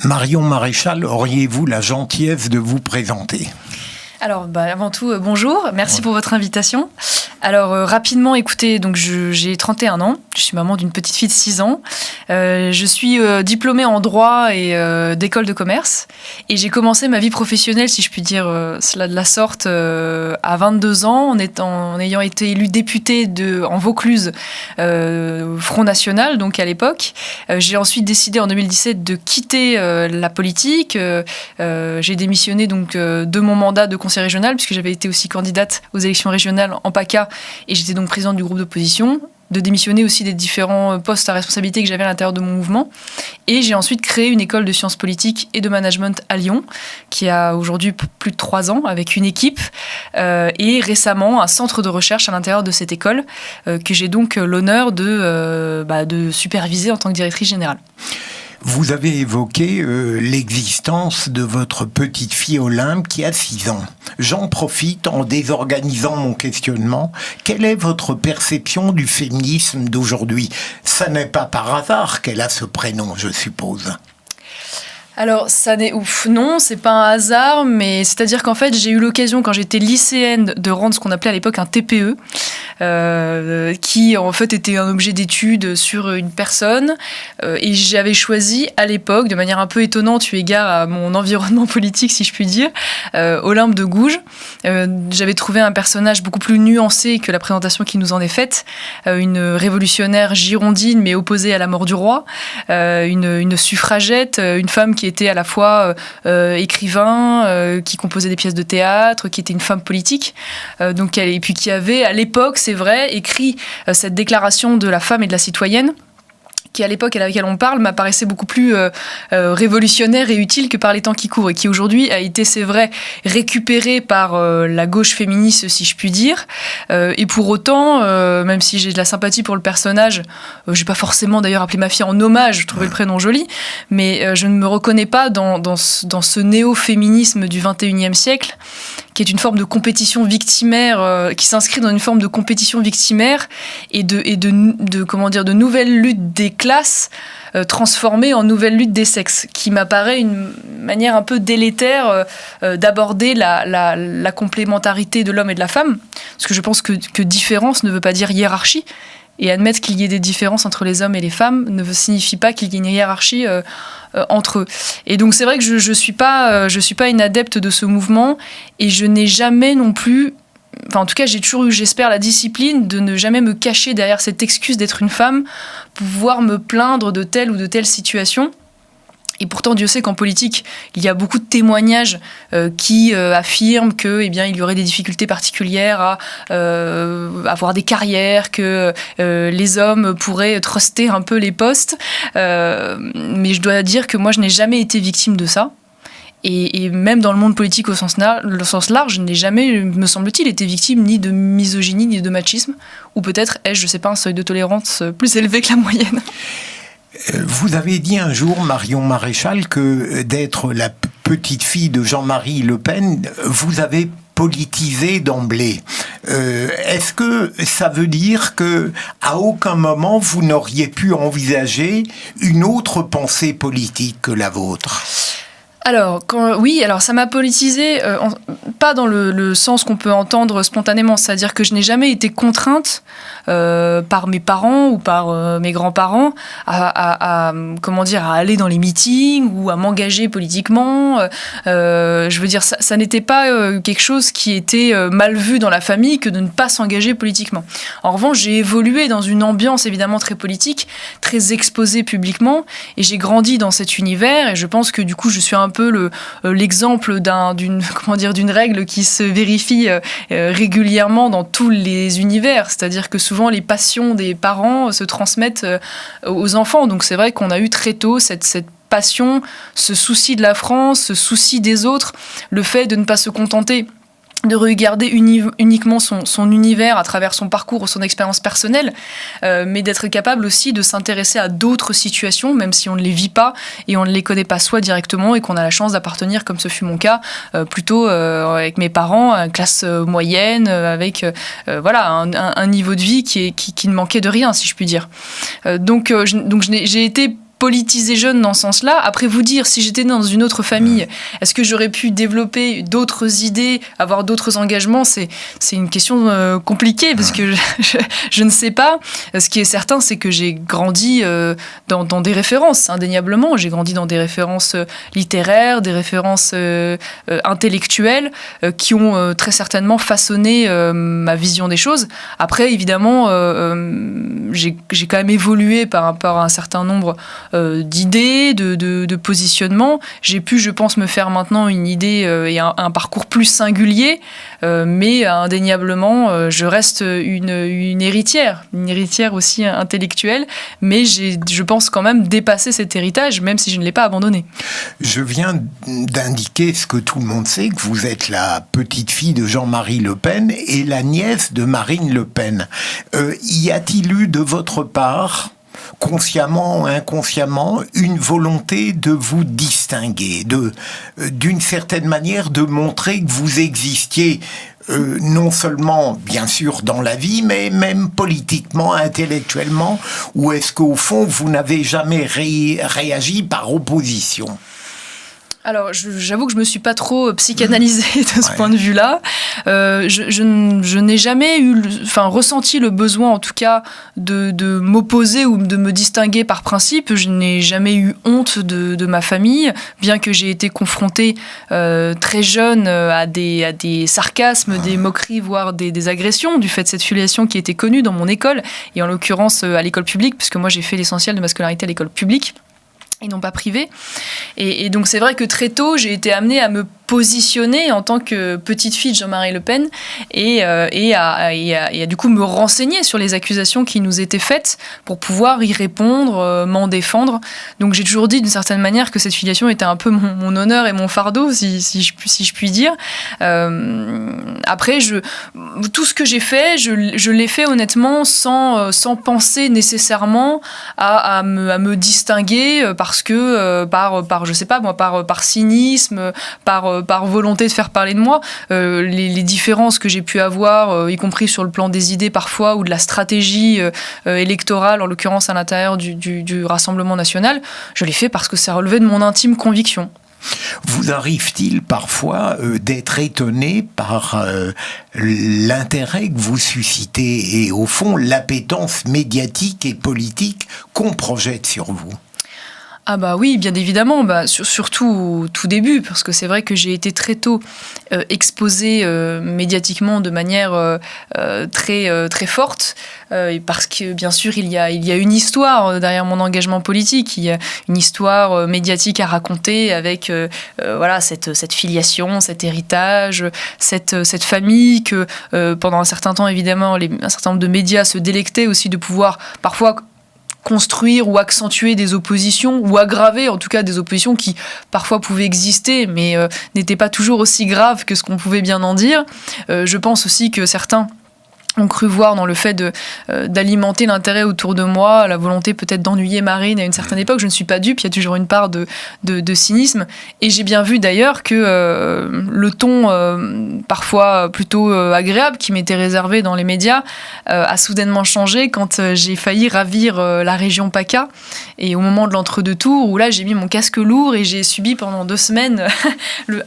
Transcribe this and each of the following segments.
Marion Maréchal, auriez-vous la gentillesse de vous présenter ? Alors, avant tout, bonjour, merci pour votre invitation. Alors, rapidement, écoutez, donc j'ai 31 ans, je suis maman d'une petite fille de 6 ans. Je suis diplômée en droit et d'école de commerce. Et j'ai commencé ma vie professionnelle, si je puis dire cela de la sorte, à 22 ans, en ayant été élue députée en Vaucluse, Front National, donc à l'époque. J'ai ensuite décidé en 2017 de quitter la politique. J'ai démissionné donc de mon mandat de conseiller régional, puisque j'avais été aussi candidate aux élections régionales en PACA, et j'étais donc présidente du groupe d'opposition, de démissionner aussi des différents postes à responsabilité que j'avais à l'intérieur de mon mouvement. Et j'ai ensuite créé une école de sciences politiques et de management à Lyon, qui a aujourd'hui plus de 3 ans, avec une équipe, et récemment un centre de recherche à l'intérieur de cette école, que j'ai donc l'honneur de superviser en tant que directrice générale. Vous avez évoqué l'existence de votre petite fille Olympe qui a 6 ans. J'en profite en désorganisant mon questionnement. Quelle est votre perception du féminisme d'aujourd'hui ? Ça n'est pas par hasard qu'elle a ce prénom, je suppose. Alors, non, c'est pas un hasard, mais c'est-à-dire qu'en fait, j'ai eu l'occasion, quand j'étais lycéenne, de rendre ce qu'on appelait à l'époque un TPE, qui en fait était un objet d'étude sur une personne, et j'avais choisi à l'époque, de manière un peu étonnante, eu égard à mon environnement politique, si je puis dire, Olympe de Gouges. J'avais trouvé un personnage beaucoup plus nuancé que la présentation qui nous en est faite, une révolutionnaire girondine, mais opposée à la mort du roi, une suffragette, une femme qui était à la fois écrivain, qui composait des pièces de théâtre, qui était une femme politique, et puis qui avait à l'époque, c'est vrai, écrit cette déclaration de la femme et de la citoyenne, qui à l'époque à laquelle on parle m'apparaissait beaucoup plus révolutionnaire et utile que par les temps qui courent, et qui aujourd'hui a été, c'est vrai, récupéré par la gauche féministe, si je puis dire. Et pour autant, même si j'ai de la sympathie pour le personnage, j'ai pas forcément d'ailleurs appelé ma fille en hommage, je trouvais le prénom joli, mais je ne me reconnais pas dans ce néo-féminisme du 21e siècle, qui est une forme de compétition victimaire, qui s'inscrit dans une forme de compétition victimaire et de nouvelle lutte des classes transformée en nouvelle lutte des sexes, qui m'apparaît une manière un peu délétère d'aborder la complémentarité de l'homme et de la femme, parce que je pense que différence ne veut pas dire hiérarchie, et admettre qu'il y ait des différences entre les hommes et les femmes ne signifie pas qu'il y ait une hiérarchie entre eux. Et donc c'est vrai que je suis pas une adepte de ce mouvement, et je n'ai jamais non plus, en tout cas j'ai toujours eu, j'espère, la discipline de ne jamais me cacher derrière cette excuse d'être une femme, pouvoir me plaindre de telle ou de telle situation. Et pourtant, Dieu sait qu'en politique, il y a beaucoup de témoignages qui affirment que, il y aurait des difficultés particulières à avoir des carrières, que les hommes pourraient truster un peu les postes. Mais je dois dire que moi, je n'ai jamais été victime de ça. Et même dans le monde politique au sens large, je n'ai jamais, me semble-t-il, été victime ni de misogynie ni de machisme. Ou peut-être ai-je, je ne sais pas, un seuil de tolérance plus élevé que la moyenne. Vous avez dit un jour, Marion Maréchal, que d'être la petite fille de Jean-Marie Le Pen, vous avez politisé d'emblée. Est-ce que ça veut dire que à aucun moment vous n'auriez pu envisager une autre pensée politique que la vôtre ? Alors ça m'a politisée, pas dans le sens qu'on peut entendre spontanément, c'est-à-dire que je n'ai jamais été contrainte par mes parents ou par mes grands-parents à aller dans les meetings ou à m'engager politiquement. Je veux dire, ça n'était pas quelque chose qui était mal vu dans la famille que de ne pas s'engager politiquement. En revanche, j'ai évolué dans une ambiance évidemment très politique, très exposée publiquement, et j'ai grandi dans cet univers, et je pense que du coup je suis un peu l'exemple d'une règle qui se vérifie régulièrement dans tous les univers, c'est-à-dire que souvent les passions des parents se transmettent aux enfants. Donc c'est vrai qu'on a eu très tôt cette passion, ce souci de la France, ce souci des autres, le fait de ne pas se contenter de regarder uniquement son univers à travers son parcours ou son expérience personnelle, mais d'être capable aussi de s'intéresser à d'autres situations, même si on ne les vit pas et on ne les connaît pas soi directement, et qu'on a la chance d'appartenir, comme ce fut mon cas, plutôt avec mes parents, à une classe moyenne, avec un niveau de vie qui ne manquait de rien, si je puis dire. Donc j'ai été politisé jeune dans ce sens-là. Après, vous dire, si j'étais né dans une autre famille, est-ce que j'aurais pu développer d'autres idées, avoir d'autres engagements? C'est une question compliquée, parce que je ne sais pas. Ce qui est certain, c'est que j'ai grandi dans des références, indéniablement. J'ai grandi dans des références littéraires, des références intellectuelles, qui ont très certainement façonné ma vision des choses. Après, évidemment, j'ai quand même évolué par rapport à un certain nombre d'idées, de positionnements. J'ai pu, je pense, me faire maintenant une idée et un parcours plus singulier, mais indéniablement, je reste une héritière aussi intellectuelle, mais je pense quand même dépasser cet héritage, même si je ne l'ai pas abandonné. Je viens d'indiquer ce que tout le monde sait, que vous êtes la petite fille de Jean-Marie Le Pen et la nièce de Marine Le Pen. Y a-t-il eu de votre part, consciemment ou inconsciemment, une volonté de vous distinguer, d'une certaine manière de montrer que vous existiez non seulement, bien sûr, dans la vie, mais même politiquement, intellectuellement, ou est-ce qu'au fond, vous n'avez jamais réagi par opposition ? Alors, j'avoue que je me suis pas trop psychanalysée de ce point de vue-là. Je n'ai jamais ressenti le besoin, en tout cas, de m'opposer ou de me distinguer par principe. Je n'ai jamais eu honte de ma famille, bien que j'ai été confrontée très jeune à des sarcasmes, des moqueries, voire des agressions, du fait de cette filiation qui était connue dans mon école, et en l'occurrence à l'école publique, puisque moi j'ai fait l'essentiel de ma scolarité à l'école publique et non pas privée. Et donc c'est vrai que très tôt, j'ai été amenée à me positionner en tant que petite fille de Jean-Marie Le Pen et à du coup me renseigner sur les accusations qui nous étaient faites pour pouvoir y répondre, m'en défendre. Donc j'ai toujours dit d'une certaine manière que cette filiation était un peu mon honneur et mon fardeau, si je puis dire. Après, tout ce que j'ai fait, je l'ai fait honnêtement sans penser nécessairement à me distinguer parce que je sais pas moi, par cynisme, par volonté de faire parler de moi. Les différences que j'ai pu avoir, y compris sur le plan des idées parfois, ou de la stratégie électorale, en l'occurrence à l'intérieur du Rassemblement national, je l'ai fait parce que ça relevait de mon intime conviction. Vous arrive-t-il parfois d'être étonné par l'intérêt que vous suscitez et au fond l'appétence médiatique et politique qu'on projette sur vous ? Ah bah oui, bien évidemment, surtout au tout début, parce que c'est vrai que j'ai été très tôt exposée médiatiquement de manière très forte, parce que bien sûr il y a une histoire derrière mon engagement politique, il y a une histoire médiatique à raconter avec cette filiation, cet héritage, cette famille que pendant un certain temps évidemment un certain nombre de médias se délectaient aussi de pouvoir parfois construire ou accentuer des oppositions, ou aggraver en tout cas des oppositions qui parfois pouvaient exister, mais n'étaient pas toujours aussi graves que ce qu'on pouvait bien en dire. Je pense aussi que certains ont cru voir dans le fait d'alimenter l'intérêt autour de moi, la volonté peut-être d'ennuyer Marine à une certaine époque. Je ne suis pas dupe, il y a toujours une part de cynisme. Et j'ai bien vu d'ailleurs que le ton parfois plutôt agréable qui m'était réservé dans les médias a soudainement changé quand j'ai failli ravir la région PACA. Et au moment de l'entre-deux tours, où là j'ai mis mon casque lourd et j'ai subi pendant 2 semaines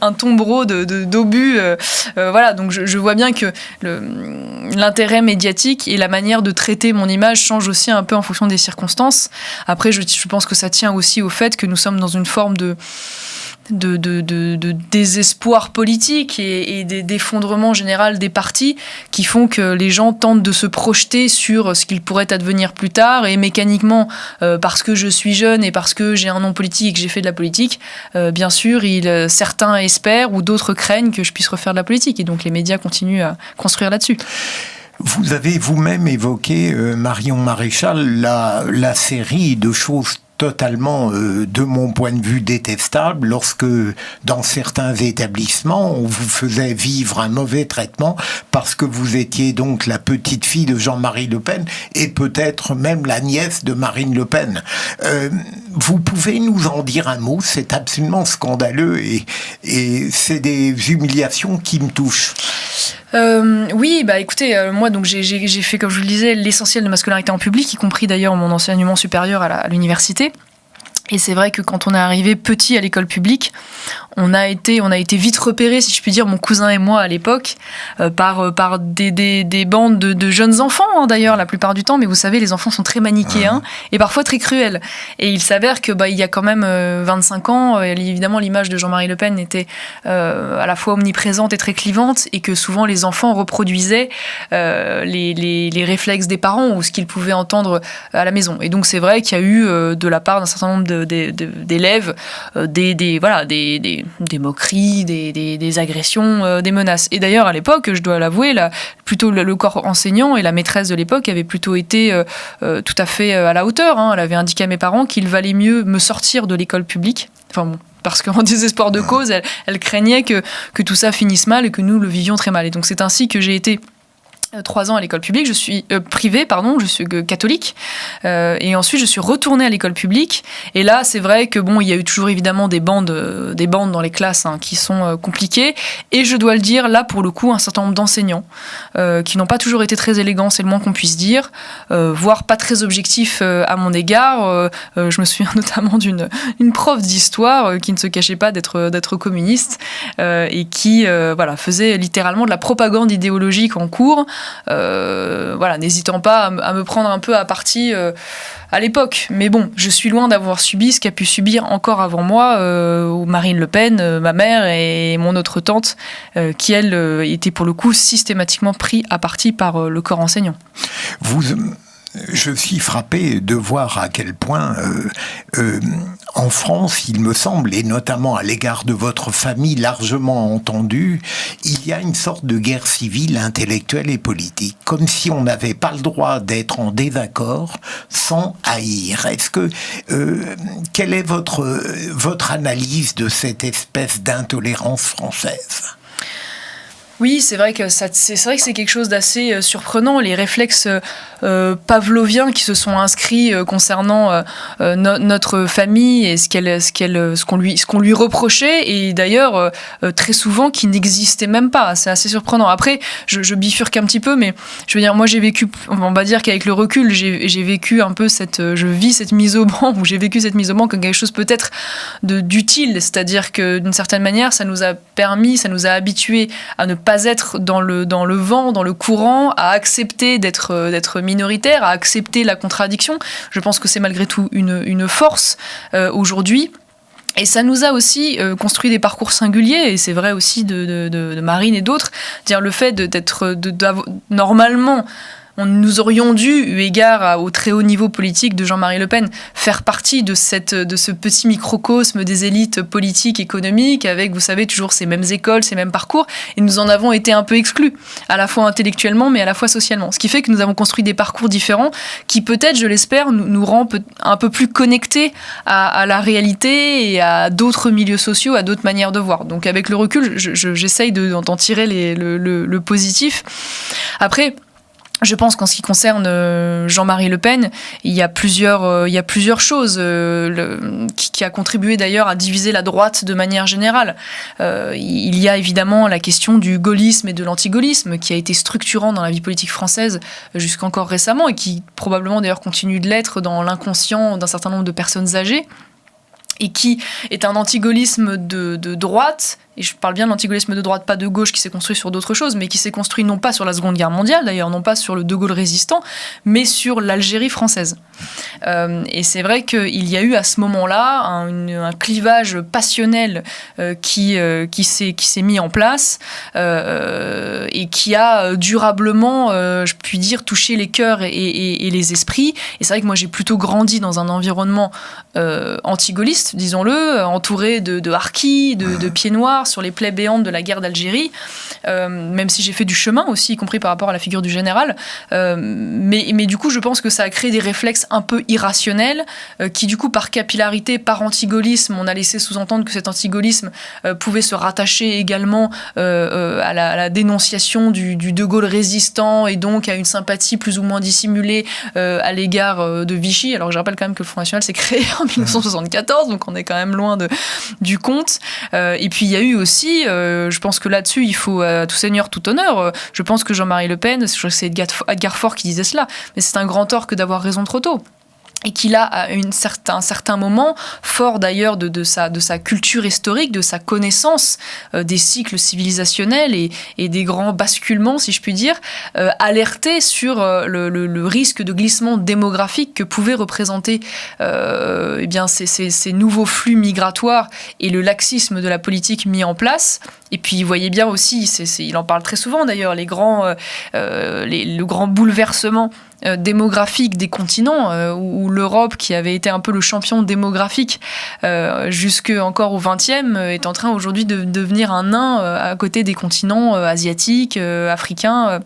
un tombereau d'obus. Voilà, donc je vois bien que l'intérêt médiatique et la manière de traiter mon image change aussi un peu en fonction des circonstances. Après, je pense que ça tient aussi au fait que nous sommes dans une forme de désespoir politique et d'effondrement général des partis qui font que les gens tentent de se projeter sur ce qu'ils pourraient advenir plus tard, et mécaniquement, parce que je suis jeune et parce que j'ai un nom politique et que j'ai fait de la politique, bien sûr, certains espèrent ou d'autres craignent que je puisse refaire de la politique, et donc les médias continuent à construire là-dessus. Vous avez vous-même évoqué, Marion Maréchal, la série de choses totalement, de mon point de vue, détestable lorsque, dans certains établissements, on vous faisait vivre un mauvais traitement parce que vous étiez donc la petite fille de Jean-Marie Le Pen et peut-être même la nièce de Marine Le Pen. Vous pouvez nous en dire un mot? C'est absolument scandaleux et c'est des humiliations qui me touchent. Oui, écoutez, moi donc j'ai fait, comme je vous le disais, l'essentiel de ma scolarité en public, y compris d'ailleurs mon enseignement supérieur à l'université. Et c'est vrai que quand on est arrivé petit à l'école publique, on a été vite repérés, si je puis dire, mon cousin et moi à l'époque, par des bandes de jeunes enfants, d'ailleurs, la plupart du temps. Mais vous savez, les enfants sont très manichéens et parfois très cruels. Et il s'avère que il y a quand même 25 ans, évidemment, l'image de Jean-Marie Le Pen était à la fois omniprésente et très clivante, et que souvent les enfants reproduisaient les réflexes des parents ou ce qu'ils pouvaient entendre à la maison. Et donc c'est vrai qu'il y a eu de la part d'un certain nombre d'élèves des moqueries, des agressions, des menaces. Et d'ailleurs, à l'époque, je dois l'avouer, plutôt le corps enseignant et la maîtresse de l'époque avaient plutôt été tout à fait à la hauteur. Elle avait indiqué à mes parents qu'il valait mieux me sortir de l'école publique. Enfin bon, parce qu'en désespoir de cause, elle craignait que tout ça finisse mal et que nous le vivions très mal. Et donc c'est ainsi que j'ai été 3 ans à l'école publique, je suis privée, je suis catholique, et ensuite je suis retournée à l'école publique. Et là, c'est vrai que il y a eu toujours évidemment des bandes dans les classes qui sont compliquées. Et je dois le dire, là pour le coup, un certain nombre d'enseignants qui n'ont pas toujours été très élégants, c'est le moins qu'on puisse dire, voire pas très objectifs à mon égard. Je me souviens notamment d'une prof d'histoire qui ne se cachait pas d'être communiste et qui faisait littéralement de la propagande idéologique en cours. N'hésitant pas à me prendre un peu à partie à l'époque. Mais bon, je suis loin d'avoir subi ce qu'a pu subir encore avant moi Marine Le Pen, ma mère et mon autre tante, qui, elle, était pour le coup systématiquement pris à partie par le corps enseignant. Je suis frappé de voir à quel point, en France, il me semble, et notamment à l'égard de votre famille largement entendue, il y a une sorte de guerre civile intellectuelle et politique, comme si on n'avait pas le droit d'être en désaccord sans haïr. Quelle est votre analyse de cette espèce d'intolérance française ? Oui, c'est vrai que c'est quelque chose d'assez surprenant. Les réflexes pavloviens qui se sont inscrits concernant notre famille et ce qu'on lui reprochait, et d'ailleurs très souvent qui n'existait même pas. C'est assez surprenant. Après, je bifurque un petit peu, mais je veux dire, moi j'ai vécu, on va dire qu'avec le recul, j'ai vécu un peu je vis cette mise au banc, ou j'ai vécu cette mise au banc comme quelque chose peut-être d'utile, c'est-à-dire que d'une certaine manière, ça nous a habitués à ne pas être dans le vent, dans le courant, à accepter d'être minoritaire, à accepter la contradiction. Je pense que c'est malgré tout une force aujourd'hui. Et ça nous a aussi construit des parcours singuliers, et c'est vrai aussi de Marine et d'autres. Dire le fait normalement, nous aurions dû, eu égard au très haut niveau politique de Jean-Marie Le Pen, faire partie de ce petit microcosme des élites politiques, économiques, avec, vous savez, toujours ces mêmes écoles, ces mêmes parcours, et nous en avons été un peu exclus, à la fois intellectuellement, mais à la fois socialement. Ce qui fait que nous avons construit des parcours différents qui, peut-être, je l'espère, nous rend un peu plus connectés à la réalité et à d'autres milieux sociaux, à d'autres manières de voir. Donc, avec le recul, j'essaye d'en tirer le positif. Après, je pense qu'en ce qui concerne Jean-Marie Le Pen, il y a plusieurs choses qui a contribué d'ailleurs à diviser la droite de manière générale. Il y a évidemment la question du gaullisme et de l'antigaullisme qui a été structurant dans la vie politique française jusqu'encore récemment, et qui probablement d'ailleurs continue de l'être dans l'inconscient d'un certain nombre de personnes âgées, et qui est un antigaullisme de droite. Et je parle bien de l'antigaullisme de droite, pas de gauche, qui s'est construit sur d'autres choses, mais qui s'est construit non pas sur la Seconde Guerre mondiale, d'ailleurs, non pas sur le De Gaulle résistant, mais sur l'Algérie française. Et c'est vrai qu'il y a eu à ce moment-là un clivage passionnel qui s'est mis en place et qui a durablement, je puis dire, touché les cœurs et les esprits. Et c'est vrai que moi, j'ai plutôt grandi dans un environnement anti-gaulliste, disons-le, entouré de harkis, de pieds noirs, sur les plaies béantes de la guerre d'Algérie, même si j'ai fait du chemin aussi, y compris par rapport à la figure du général. Mais du coup, je pense que ça a créé des réflexes un peu irrationnels qui, du coup, par capillarité, par antigaullisme, on a laissé sous-entendre que cet antigaullisme pouvait se rattacher également à la dénonciation du De Gaulle résistant, et donc à une sympathie plus ou moins dissimulée à l'égard de Vichy. Alors, je rappelle quand même que le Front National s'est créé en 1974, donc on est quand même loin du compte. Et puis, il y a eu aussi, je pense que là-dessus, il faut tout seigneur, tout honneur. Je pense que Jean-Marie Le Pen, je crois que c'est Edgar Faure qui disait cela, mais c'est un grand tort que d'avoir raison trop tôt. et qu'il a à un certain moment, fort d'ailleurs de sa culture historique, de sa connaissance des cycles civilisationnels et des grands basculements, si je puis dire, alerté sur le risque de glissement démographique que pouvaient représenter ces nouveaux flux migratoires et le laxisme de la politique mis en place. Et puis, vous voyez bien aussi, il en parle très souvent d'ailleurs, le grand bouleversement démographique des continents, où l'Europe, qui avait été un peu le champion démographique jusque encore au XXe, est en train aujourd'hui de devenir un nain à côté des continents asiatiques, africains,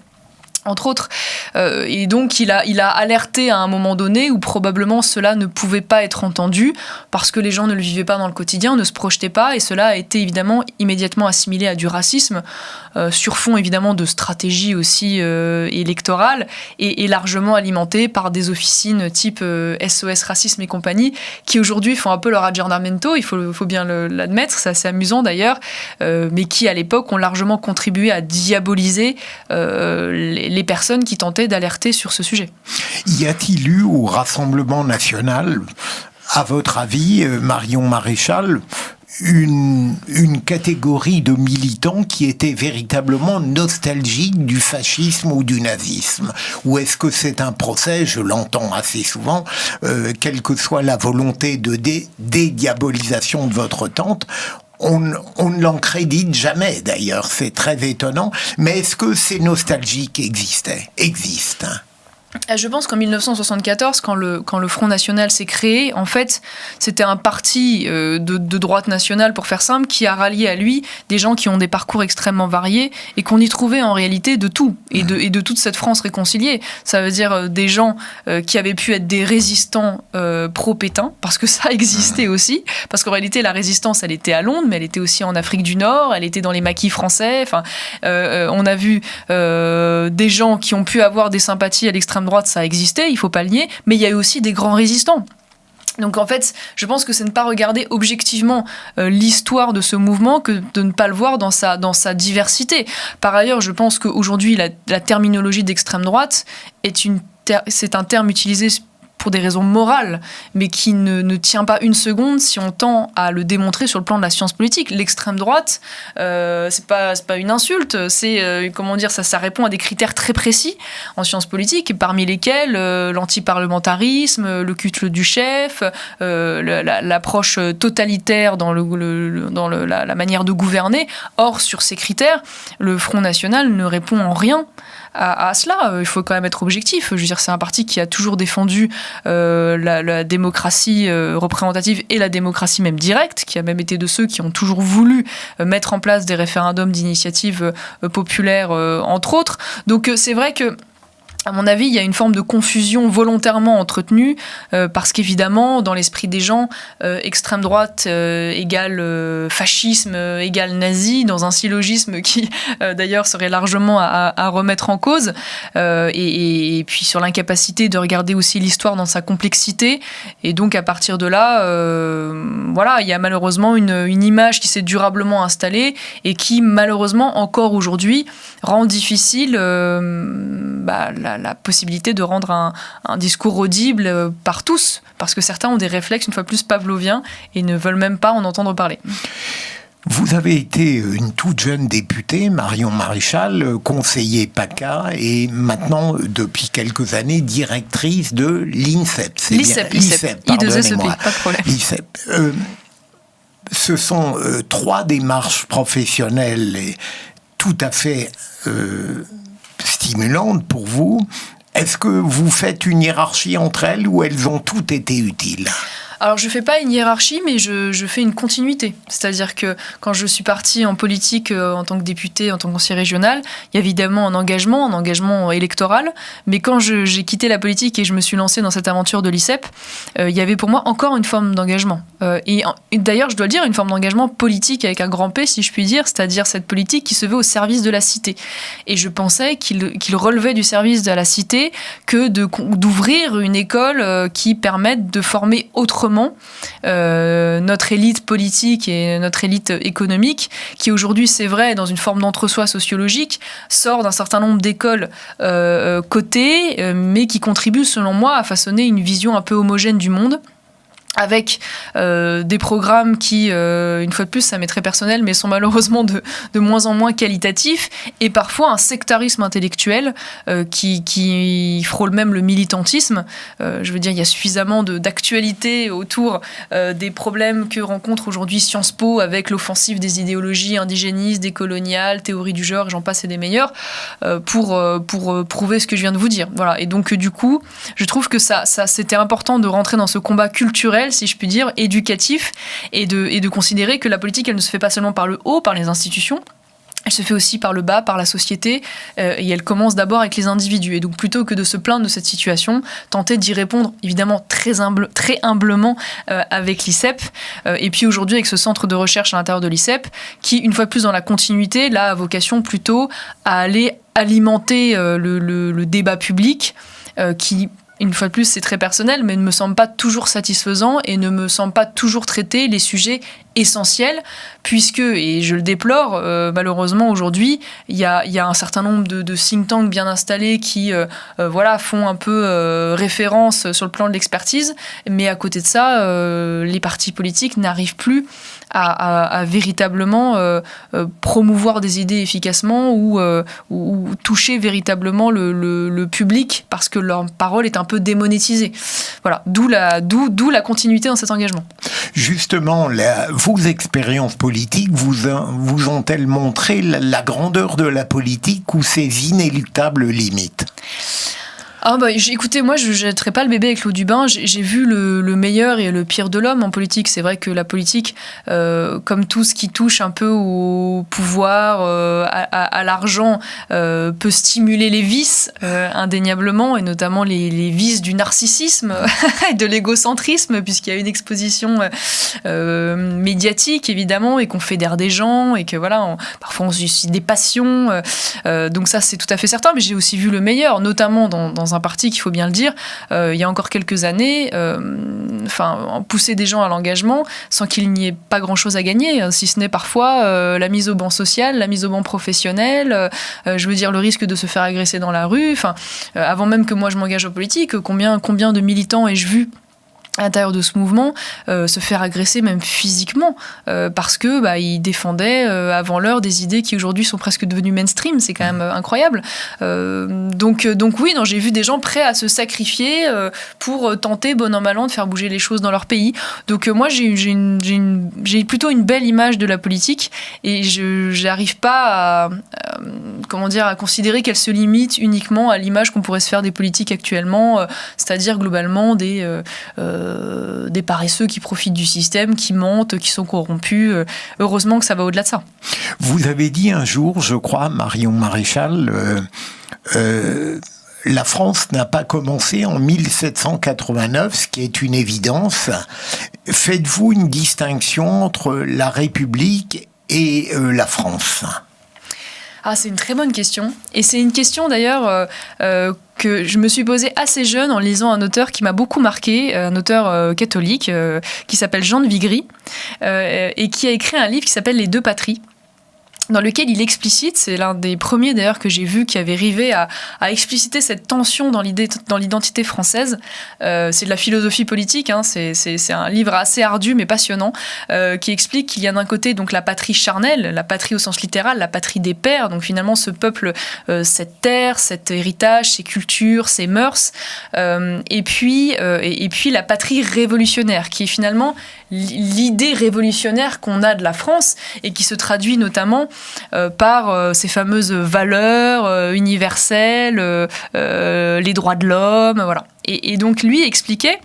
entre autres. Et donc, il a alerté à un moment donné où probablement cela ne pouvait pas être entendu parce que les gens ne le vivaient pas dans le quotidien, ne se projetaient pas, et cela a été évidemment immédiatement assimilé à du racisme, sur fond évidemment de stratégie aussi électorale, et largement alimenté par des officines type SOS Racisme et compagnie, qui aujourd'hui font un peu leur aggiornamento, il faut bien l'admettre, c'est assez amusant d'ailleurs, mais qui à l'époque ont largement contribué à diaboliser les personnes qui tentaient d'alerter sur ce sujet. Y a-t-il eu au Rassemblement national, à votre avis, Marion Maréchal, une catégorie de militants qui étaient véritablement nostalgiques du fascisme ou du nazisme? Ou est-ce que c'est un procès, je l'entends assez souvent, quelle que soit la volonté de dédiabolisation de votre tante, on ne l'en crédite jamais d'ailleurs, c'est très étonnant, mais est-ce que ces nostalgiques existent? Je pense qu'en 1974, quand le Front National s'est créé, en fait, c'était un parti de droite nationale, pour faire simple, qui a rallié à lui des gens qui ont des parcours extrêmement variés et qu'on y trouvait en réalité de tout, et de toute cette France réconciliée. Ça veut dire des gens qui avaient pu être des résistants pro-Pétain, parce que ça existait aussi, parce qu'en réalité, la résistance, elle était à Londres, mais elle était aussi en Afrique du Nord, elle était dans les maquis français. Enfin, on a vu des gens qui ont pu avoir des sympathies à l'extrême droite, ça existait, il ne faut pas le nier, mais il y a eu aussi des grands résistants. Donc en fait, je pense que c'est ne pas regarder objectivement l'histoire de ce mouvement que de ne pas le voir dans sa diversité. Par ailleurs, je pense qu'aujourd'hui, la terminologie d'extrême droite c'est un terme utilisé pour des raisons morales, mais qui ne tient pas une seconde si on tend à le démontrer sur le plan de la science politique. L'extrême droite, c'est pas une insulte, c'est comment dire, ça répond à des critères très précis en sciences politiques, parmi lesquels l'antiparlementarisme, le culte du chef, l'approche totalitaire dans la manière de gouverner. Or, sur ces critères, le Front National ne répond en rien à cela. Il faut quand même être objectif. Je veux dire, c'est un parti qui a toujours défendu la démocratie représentative et la démocratie même directe, qui a même été de ceux qui ont toujours voulu mettre en place des référendums d'initiative populaire, entre autres. Donc c'est vrai que, à mon avis, il y a une forme de confusion volontairement entretenue, parce qu'évidemment, dans l'esprit des gens, extrême droite égale fascisme égale nazi, dans un syllogisme qui, d'ailleurs, serait largement à remettre en cause, et puis sur l'incapacité de regarder aussi l'histoire dans sa complexité. Et donc, à partir de là, il y a malheureusement une image qui s'est durablement installée et qui, malheureusement, encore aujourd'hui, rend difficile la possibilité de rendre un discours audible par tous, parce que certains ont des réflexes une fois plus pavloviens et ne veulent même pas en entendre parler. Vous avez été une toute jeune députée, Marion Maréchal, conseiller PACA, et maintenant, depuis quelques années, directrice de l'INSEP. L'ICEP, pardonnez-moi. Pas de problème. L'ICEP. Ce sont 3 démarches professionnelles tout à fait stimulantes pour vous. Est-ce que vous faites une hiérarchie entre elles ou elles ont toutes été utiles ? Alors, je ne fais pas une hiérarchie, mais je fais une continuité. C'est-à-dire que quand je suis partie en politique en tant que députée, en tant que conseiller régional, il y a évidemment un engagement électoral. Mais quand j'ai quitté la politique et je me suis lancée dans cette aventure de l'ICEP, il y avait pour moi encore une forme d'engagement. Et d'ailleurs, je dois le dire, une forme d'engagement politique avec un grand P, si je puis dire, c'est-à-dire cette politique qui se veut au service de la cité. Et je pensais qu'il relevait du service de la cité que d'ouvrir une école qui permette de former autrement comment notre élite politique et notre élite économique, qui aujourd'hui, c'est vrai, est dans une forme d'entre-soi sociologique, sort d'un certain nombre d'écoles cotées, mais qui contribuent, selon moi, à façonner une vision un peu homogène du monde, avec des programmes qui, une fois de plus, ça m'est très personnel, mais sont malheureusement de moins en moins qualitatifs, et parfois un sectarisme intellectuel qui frôle même le militantisme. Je veux dire, il y a suffisamment d'actualité autour des problèmes que rencontre aujourd'hui Sciences Po avec l'offensive des idéologies indigénistes, décoloniales, théorie du genre, j'en passe et des meilleurs, pour prouver ce que je viens de vous dire. Voilà. Et donc, du coup, je trouve que ça c'était important de rentrer dans ce combat culturel, si je puis dire, éducatif, et de considérer que la politique, elle ne se fait pas seulement par le haut, par les institutions, elle se fait aussi par le bas, par la société, et elle commence d'abord avec les individus. Et donc, plutôt que de se plaindre de cette situation, tenter d'y répondre, évidemment, très humblement avec l'ICEP. Et puis aujourd'hui, avec ce centre de recherche à l'intérieur de l'ICEP, qui, une fois de plus dans la continuité, là, a vocation plutôt à aller alimenter le débat public, qui, une fois de plus, c'est très personnel, mais ne me semble pas toujours satisfaisant et ne me semble pas toujours traiter les sujets essentiels, puisque, et je le déplore, malheureusement aujourd'hui, il y a un certain nombre de think tanks bien installés qui font un peu référence sur le plan de l'expertise, mais à côté de ça, les partis politiques n'arrivent plus à véritablement promouvoir des idées efficacement ou toucher véritablement le public, parce que leur parole est un peu démonétisée. Voilà, d'où la continuité dans cet engagement. Justement, vos expériences politiques vous ont-elles montré la grandeur de la politique ou ses inéluctables limites ? Écoutez, moi, je ne jetterai pas le bébé avec l'eau du bain. J'ai vu le meilleur et le pire de l'homme en politique. C'est vrai que la politique, comme tout ce qui touche un peu au pouvoir, à l'argent, peut stimuler les vices, indéniablement, et notamment les vices du narcissisme et de l'égocentrisme, puisqu'il y a une exposition médiatique, évidemment, et qu'on fédère des gens, et que voilà, parfois on suscite des passions. Donc ça, c'est tout à fait certain. Mais j'ai aussi vu le meilleur, notamment dans un parti, qu'il faut bien le dire, il y a encore quelques années, pousser des gens à l'engagement sans qu'il n'y ait pas grand-chose à gagner, si ce n'est parfois la mise au banc social, la mise au banc professionnel, je veux dire le risque de se faire agresser dans la rue. Avant même que moi je m'engage en politique, combien de militants ai-je vu à l'intérieur de ce mouvement, se faire agresser même physiquement, parce que ils défendaient avant l'heure des idées qui aujourd'hui sont presque devenues mainstream. C'est quand même incroyable. Donc oui, j'ai vu des gens prêts à se sacrifier pour tenter, bon an mal an, de faire bouger les choses dans leur pays. Donc moi, j'ai plutôt une belle image de la politique, et je n'arrive pas à considérer qu'elle se limite uniquement à l'image qu'on pourrait se faire des politiques actuellement, c'est-à-dire globalement des paresseux qui profitent du système, qui mentent, qui sont corrompus. Heureusement que ça va au-delà de ça. Vous avez dit un jour, je crois, Marion Maréchal, la France n'a pas commencé en 1789, ce qui est une évidence. Faites-vous une distinction entre la République et la France ? C'est une très bonne question. Et c'est une question d'ailleurs que je me suis posée assez jeune en lisant un auteur qui m'a beaucoup marqué, un auteur catholique qui s'appelle Jean de Vigry, et qui a écrit un livre qui s'appelle « Les deux patries », dans lequel il explicite, c'est l'un des premiers d'ailleurs que j'ai vu qui avait arrivé à expliciter cette tension dans l'identité française. C'est de la philosophie politique, c'est un livre assez ardu mais passionnant, qui explique qu'il y a d'un côté donc la patrie charnelle, la patrie au sens littéral, la patrie des pères, donc finalement ce peuple, cette terre, cet héritage, ces cultures, ces mœurs, et puis la patrie révolutionnaire, qui est finalement l'idée révolutionnaire qu'on a de la France et qui se traduit notamment par ces fameuses valeurs universelles, les droits de l'homme, voilà. Et donc lui expliquait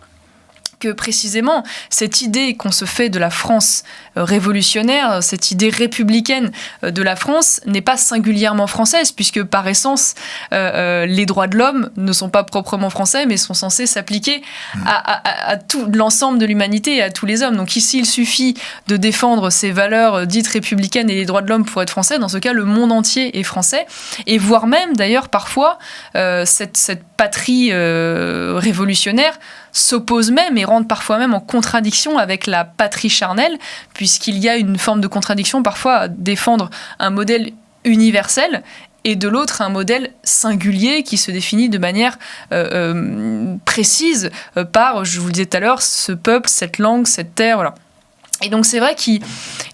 que précisément cette idée qu'on se fait de la France révolutionnaire, cette idée républicaine de la France n'est pas singulièrement française, puisque par essence les droits de l'homme ne sont pas proprement français, mais sont censés s'appliquer à tout l'ensemble de l'humanité et à tous les hommes. Donc ici il suffit de défendre ces valeurs dites républicaines et les droits de l'homme pour être français. Dans ce cas, le monde entier est français, et voire même d'ailleurs parfois cette patrie révolutionnaire s'oppose même et et rentre parfois même en contradiction avec la patrie charnelle, puisqu'il y a une forme de contradiction parfois à défendre un modèle universel et de l'autre un modèle singulier qui se définit de manière précise par, je vous le disais tout à l'heure, ce peuple, cette langue, cette terre, voilà. Et donc c'est vrai qu'il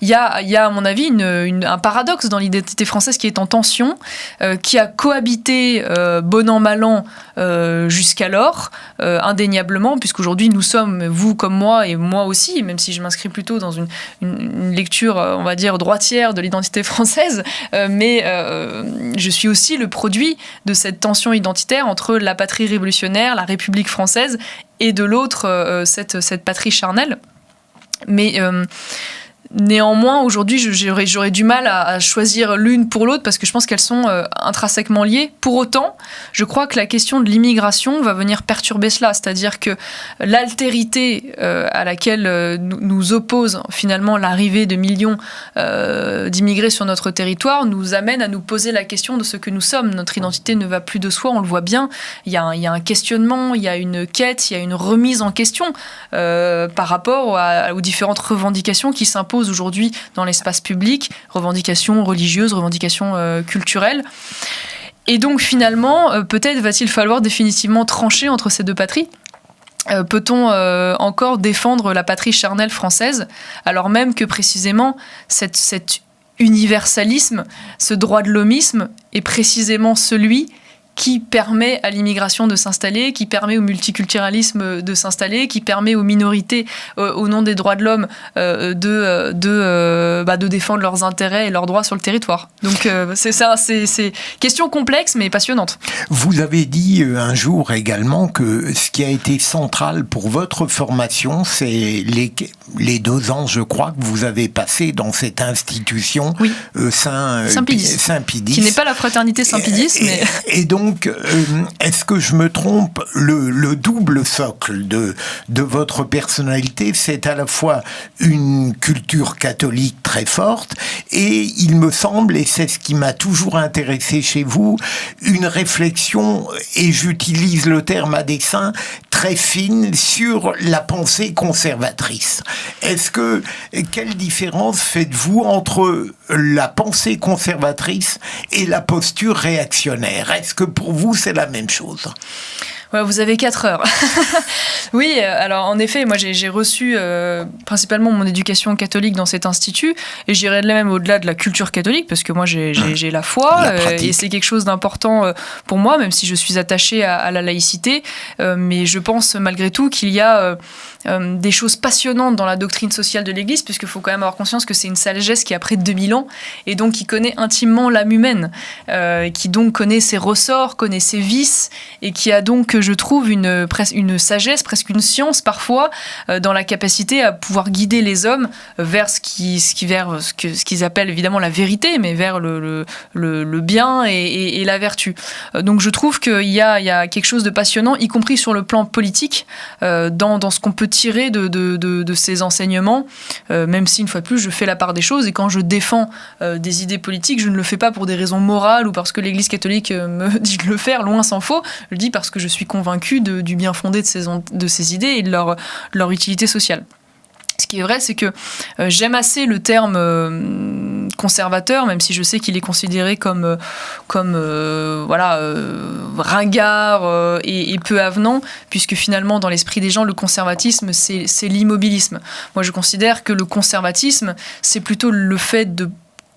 y a à mon avis un paradoxe dans l'identité française qui est en tension, qui a cohabité bon an mal an jusqu'alors, indéniablement, puisqu'aujourd'hui nous sommes, vous comme moi et moi aussi, même si je m'inscris plutôt dans une lecture, on va dire, droitière de l'identité française, mais je suis aussi le produit de cette tension identitaire entre la patrie révolutionnaire, la République française, et de l'autre cette patrie charnelle. Mais néanmoins, aujourd'hui, j'aurais du mal à choisir l'une pour l'autre parce que je pense qu'elles sont intrinsèquement liées. Pour autant, je crois que la question de l'immigration va venir perturber cela. C'est-à-dire que l'altérité à laquelle nous oppose finalement l'arrivée de millions d'immigrés sur notre territoire nous amène à nous poser la question de ce que nous sommes. Notre identité ne va plus de soi, on le voit bien. Il y a un questionnement, il y a une quête, il y a une remise en question par rapport aux différentes revendications qui s'imposent aujourd'hui dans l'espace public, revendications religieuses, revendications culturelles. Et donc finalement, peut-être va-t-il falloir définitivement trancher entre ces deux patries. Peut-on encore défendre la patrie charnelle française, alors même que précisément cet universalisme, ce droit de l'hommisme est précisément celui qui permet à l'immigration de s'installer, qui permet au multiculturalisme de s'installer, qui permet aux minorités, au nom des droits de l'homme, de défendre leurs intérêts et leurs droits sur le territoire. Donc c'est question complexe mais passionnante. Vous avez dit un jour également que ce qui a été central pour votre formation, c'est les 2 ans, je crois, que vous avez passé dans cette institution, oui. Saint-Pédis. Qui n'est pas la fraternité Saint-Pédis, mais... Et donc, est-ce que je me trompe, le double socle de votre personnalité, c'est à la fois une culture catholique très forte et, il me semble, et c'est ce qui m'a toujours intéressé chez vous, une réflexion, et j'utilise le terme à dessein, très fine sur la pensée conservatrice. Quelle différence faites-vous entre la pensée conservatrice et la posture réactionnaire? Est-ce que pour vous, c'est la même chose? Ouais, vous avez 4 heures. Oui, alors en effet, moi j'ai reçu principalement mon éducation catholique dans cet institut, et j'irais même au-delà de la culture catholique, parce que moi j'ai la foi, et c'est quelque chose d'important pour moi, même si je suis attachée à la laïcité, mais je pense malgré tout qu'il y a des choses passionnantes dans la doctrine sociale de l'Église, puisqu'il faut quand même avoir conscience que c'est une sagesse qui a près de 2000 ans, et donc qui connaît intimement l'âme humaine, qui donc connaît ses ressorts, connaît ses vices, et qui a donc, je trouve, une sagesse, presque une science parfois, dans la capacité à pouvoir guider les hommes vers ce qu'ils appellent évidemment la vérité, mais vers le bien et la vertu. Donc je trouve qu'il y a quelque chose de passionnant, y compris sur le plan politique, dans ce qu'on peut tirer de ces enseignements, même si, une fois de plus, je fais la part des choses, et quand je défends des idées politiques, je ne le fais pas pour des raisons morales ou parce que l'Église catholique me dit de le faire, loin s'en faut. Je le dis parce que je suis convaincue du bien fondé de ces idées et de leur utilité sociale. Ce qui est vrai, c'est que j'aime assez le terme conservateur, même si je sais qu'il est considéré comme ringard et peu avenant, puisque finalement, dans l'esprit des gens, le conservatisme, c'est l'immobilisme. Moi, je considère que le conservatisme, c'est plutôt le fait de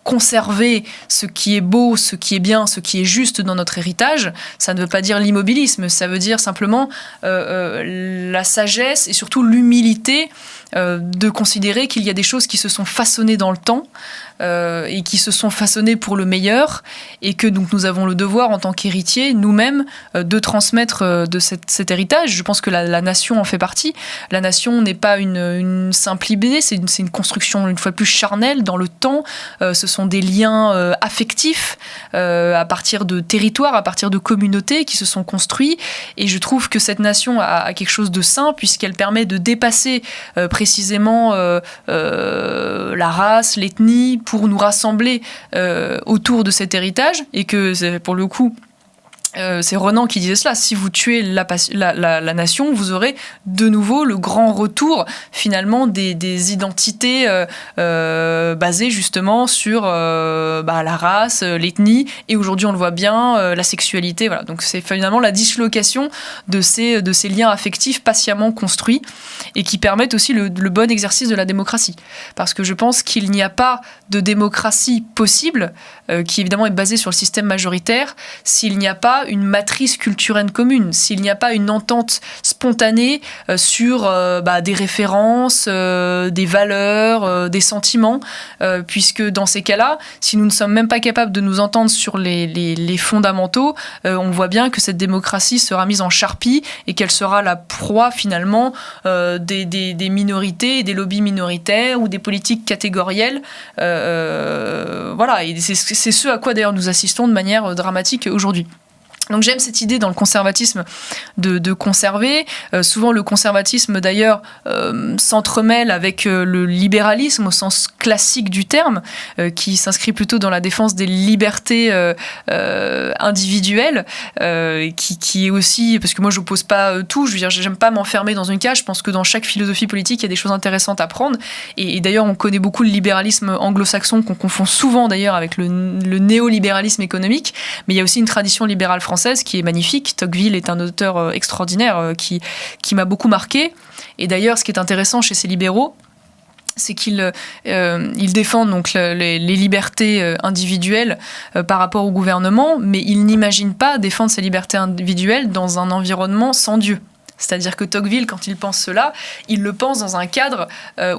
conserver ce qui est beau, ce qui est bien, ce qui est juste dans notre héritage. Ça ne veut pas dire l'immobilisme, ça veut dire simplement la sagesse et surtout l'humilité de considérer qu'il y a des choses qui se sont façonnées dans le temps et qui se sont façonnées pour le meilleur, et que donc nous avons le devoir en tant qu'héritiers, nous-mêmes, de transmettre de cet héritage. Je pense que la nation en fait partie. La nation n'est pas une simple idée, c'est une construction une fois de plus charnelle dans le temps. Ce sont des liens affectifs à partir de territoires, à partir de communautés qui se sont construits, et je trouve que cette nation a quelque chose de sain, puisqu'elle permet de dépasser précisément la race, l'ethnie, pour nous rassembler autour de cet héritage, et que pour le coup c'est Renan qui disait cela, si vous tuez la nation, vous aurez de nouveau le grand retour finalement des identités basées justement sur la race, l'ethnie, et aujourd'hui on le voit bien, la sexualité. Voilà. Donc c'est finalement la dislocation de ces liens affectifs patiemment construits et qui permettent aussi le bon exercice de la démocratie. Parce que je pense qu'il n'y a pas de démocratie possible, qui évidemment est basée sur le système majoritaire, s'il n'y a pas une matrice culturelle commune, s'il n'y a pas une entente spontanée sur des références, des valeurs, des sentiments, puisque dans ces cas-là, si nous ne sommes même pas capables de nous entendre sur les fondamentaux, on voit bien que cette démocratie sera mise en charpie et qu'elle sera la proie finalement des minorités, des lobbies minoritaires ou des politiques catégorielles. Voilà, et c'est ce à quoi d'ailleurs nous assistons de manière dramatique aujourd'hui. Donc j'aime cette idée dans le conservatisme de conserver. Souvent le conservatisme d'ailleurs s'entremêle avec le libéralisme au sens classique du terme, qui s'inscrit plutôt dans la défense des libertés individuelles, qui est aussi, parce que moi j'oppose pas tout, je veux dire j'aime pas m'enfermer dans une cage, je pense que dans chaque philosophie politique il y a des choses intéressantes à prendre, et d'ailleurs on connaît beaucoup le libéralisme anglo-saxon qu'on confond souvent d'ailleurs avec le néolibéralisme économique, mais il y a aussi une tradition libérale française qui est magnifique. Tocqueville est un auteur extraordinaire qui m'a beaucoup marqué. Et d'ailleurs, ce qui est intéressant chez ces libéraux, c'est qu'ils défendent donc les libertés individuelles par rapport au gouvernement, mais ils n'imaginent pas défendre ces libertés individuelles dans un environnement sans Dieu. C'est-à-dire que Tocqueville, quand il pense cela, il le pense dans un cadre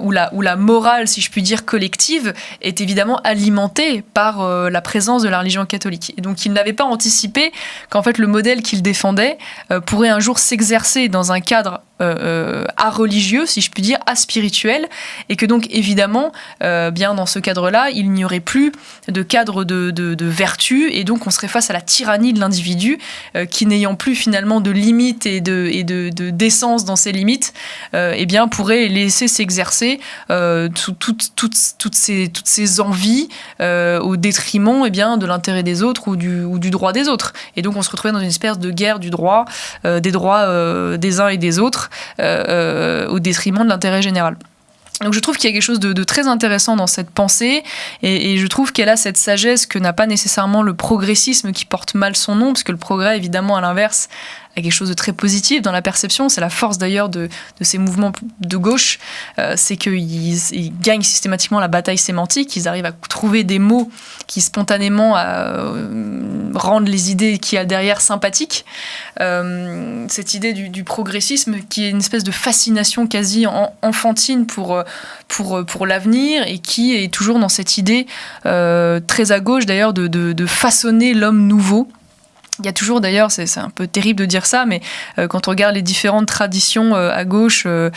où la morale, si je puis dire, collective, est évidemment alimentée par la présence de la religion catholique. Et donc il n'avait pas anticipé qu'en fait le modèle qu'il défendait pourrait un jour s'exercer dans un cadre religieux, si je puis dire, spirituel, et que donc évidemment, bien dans ce cadre-là, il n'y aurait plus de cadre de vertu, et donc on serait face à la tyrannie de l'individu, qui n'ayant plus finalement de limites et d'essence dans ses limites, eh bien pourrait laisser s'exercer toutes ces envies au détriment eh bien, de l'intérêt des autres ou du droit des autres. Et donc on se retrouvait dans une espèce de guerre du droit, des droits des uns et des autres, au détriment de l'intérêt général. Donc je trouve qu'il y a quelque chose de très intéressant dans cette pensée, et je trouve qu'elle a cette sagesse que n'a pas nécessairement le progressisme qui porte mal son nom, parce que le progrès, évidemment, à l'inverse, a quelque chose de très positif dans la perception. C'est la force d'ailleurs de ces mouvements de gauche, c'est qu'ils gagnent systématiquement la bataille sémantique, ils arrivent à trouver des mots qui spontanément rendent les idées qu'il y a derrière sympathiques. Cette idée du progressisme qui est une espèce de fascination quasi enfantine pour l'avenir, et qui est toujours dans cette idée très à gauche d'ailleurs de façonner l'homme nouveau. Il y a toujours d'ailleurs, c'est un peu terrible de dire ça, mais quand on regarde les différentes traditions à gauche, que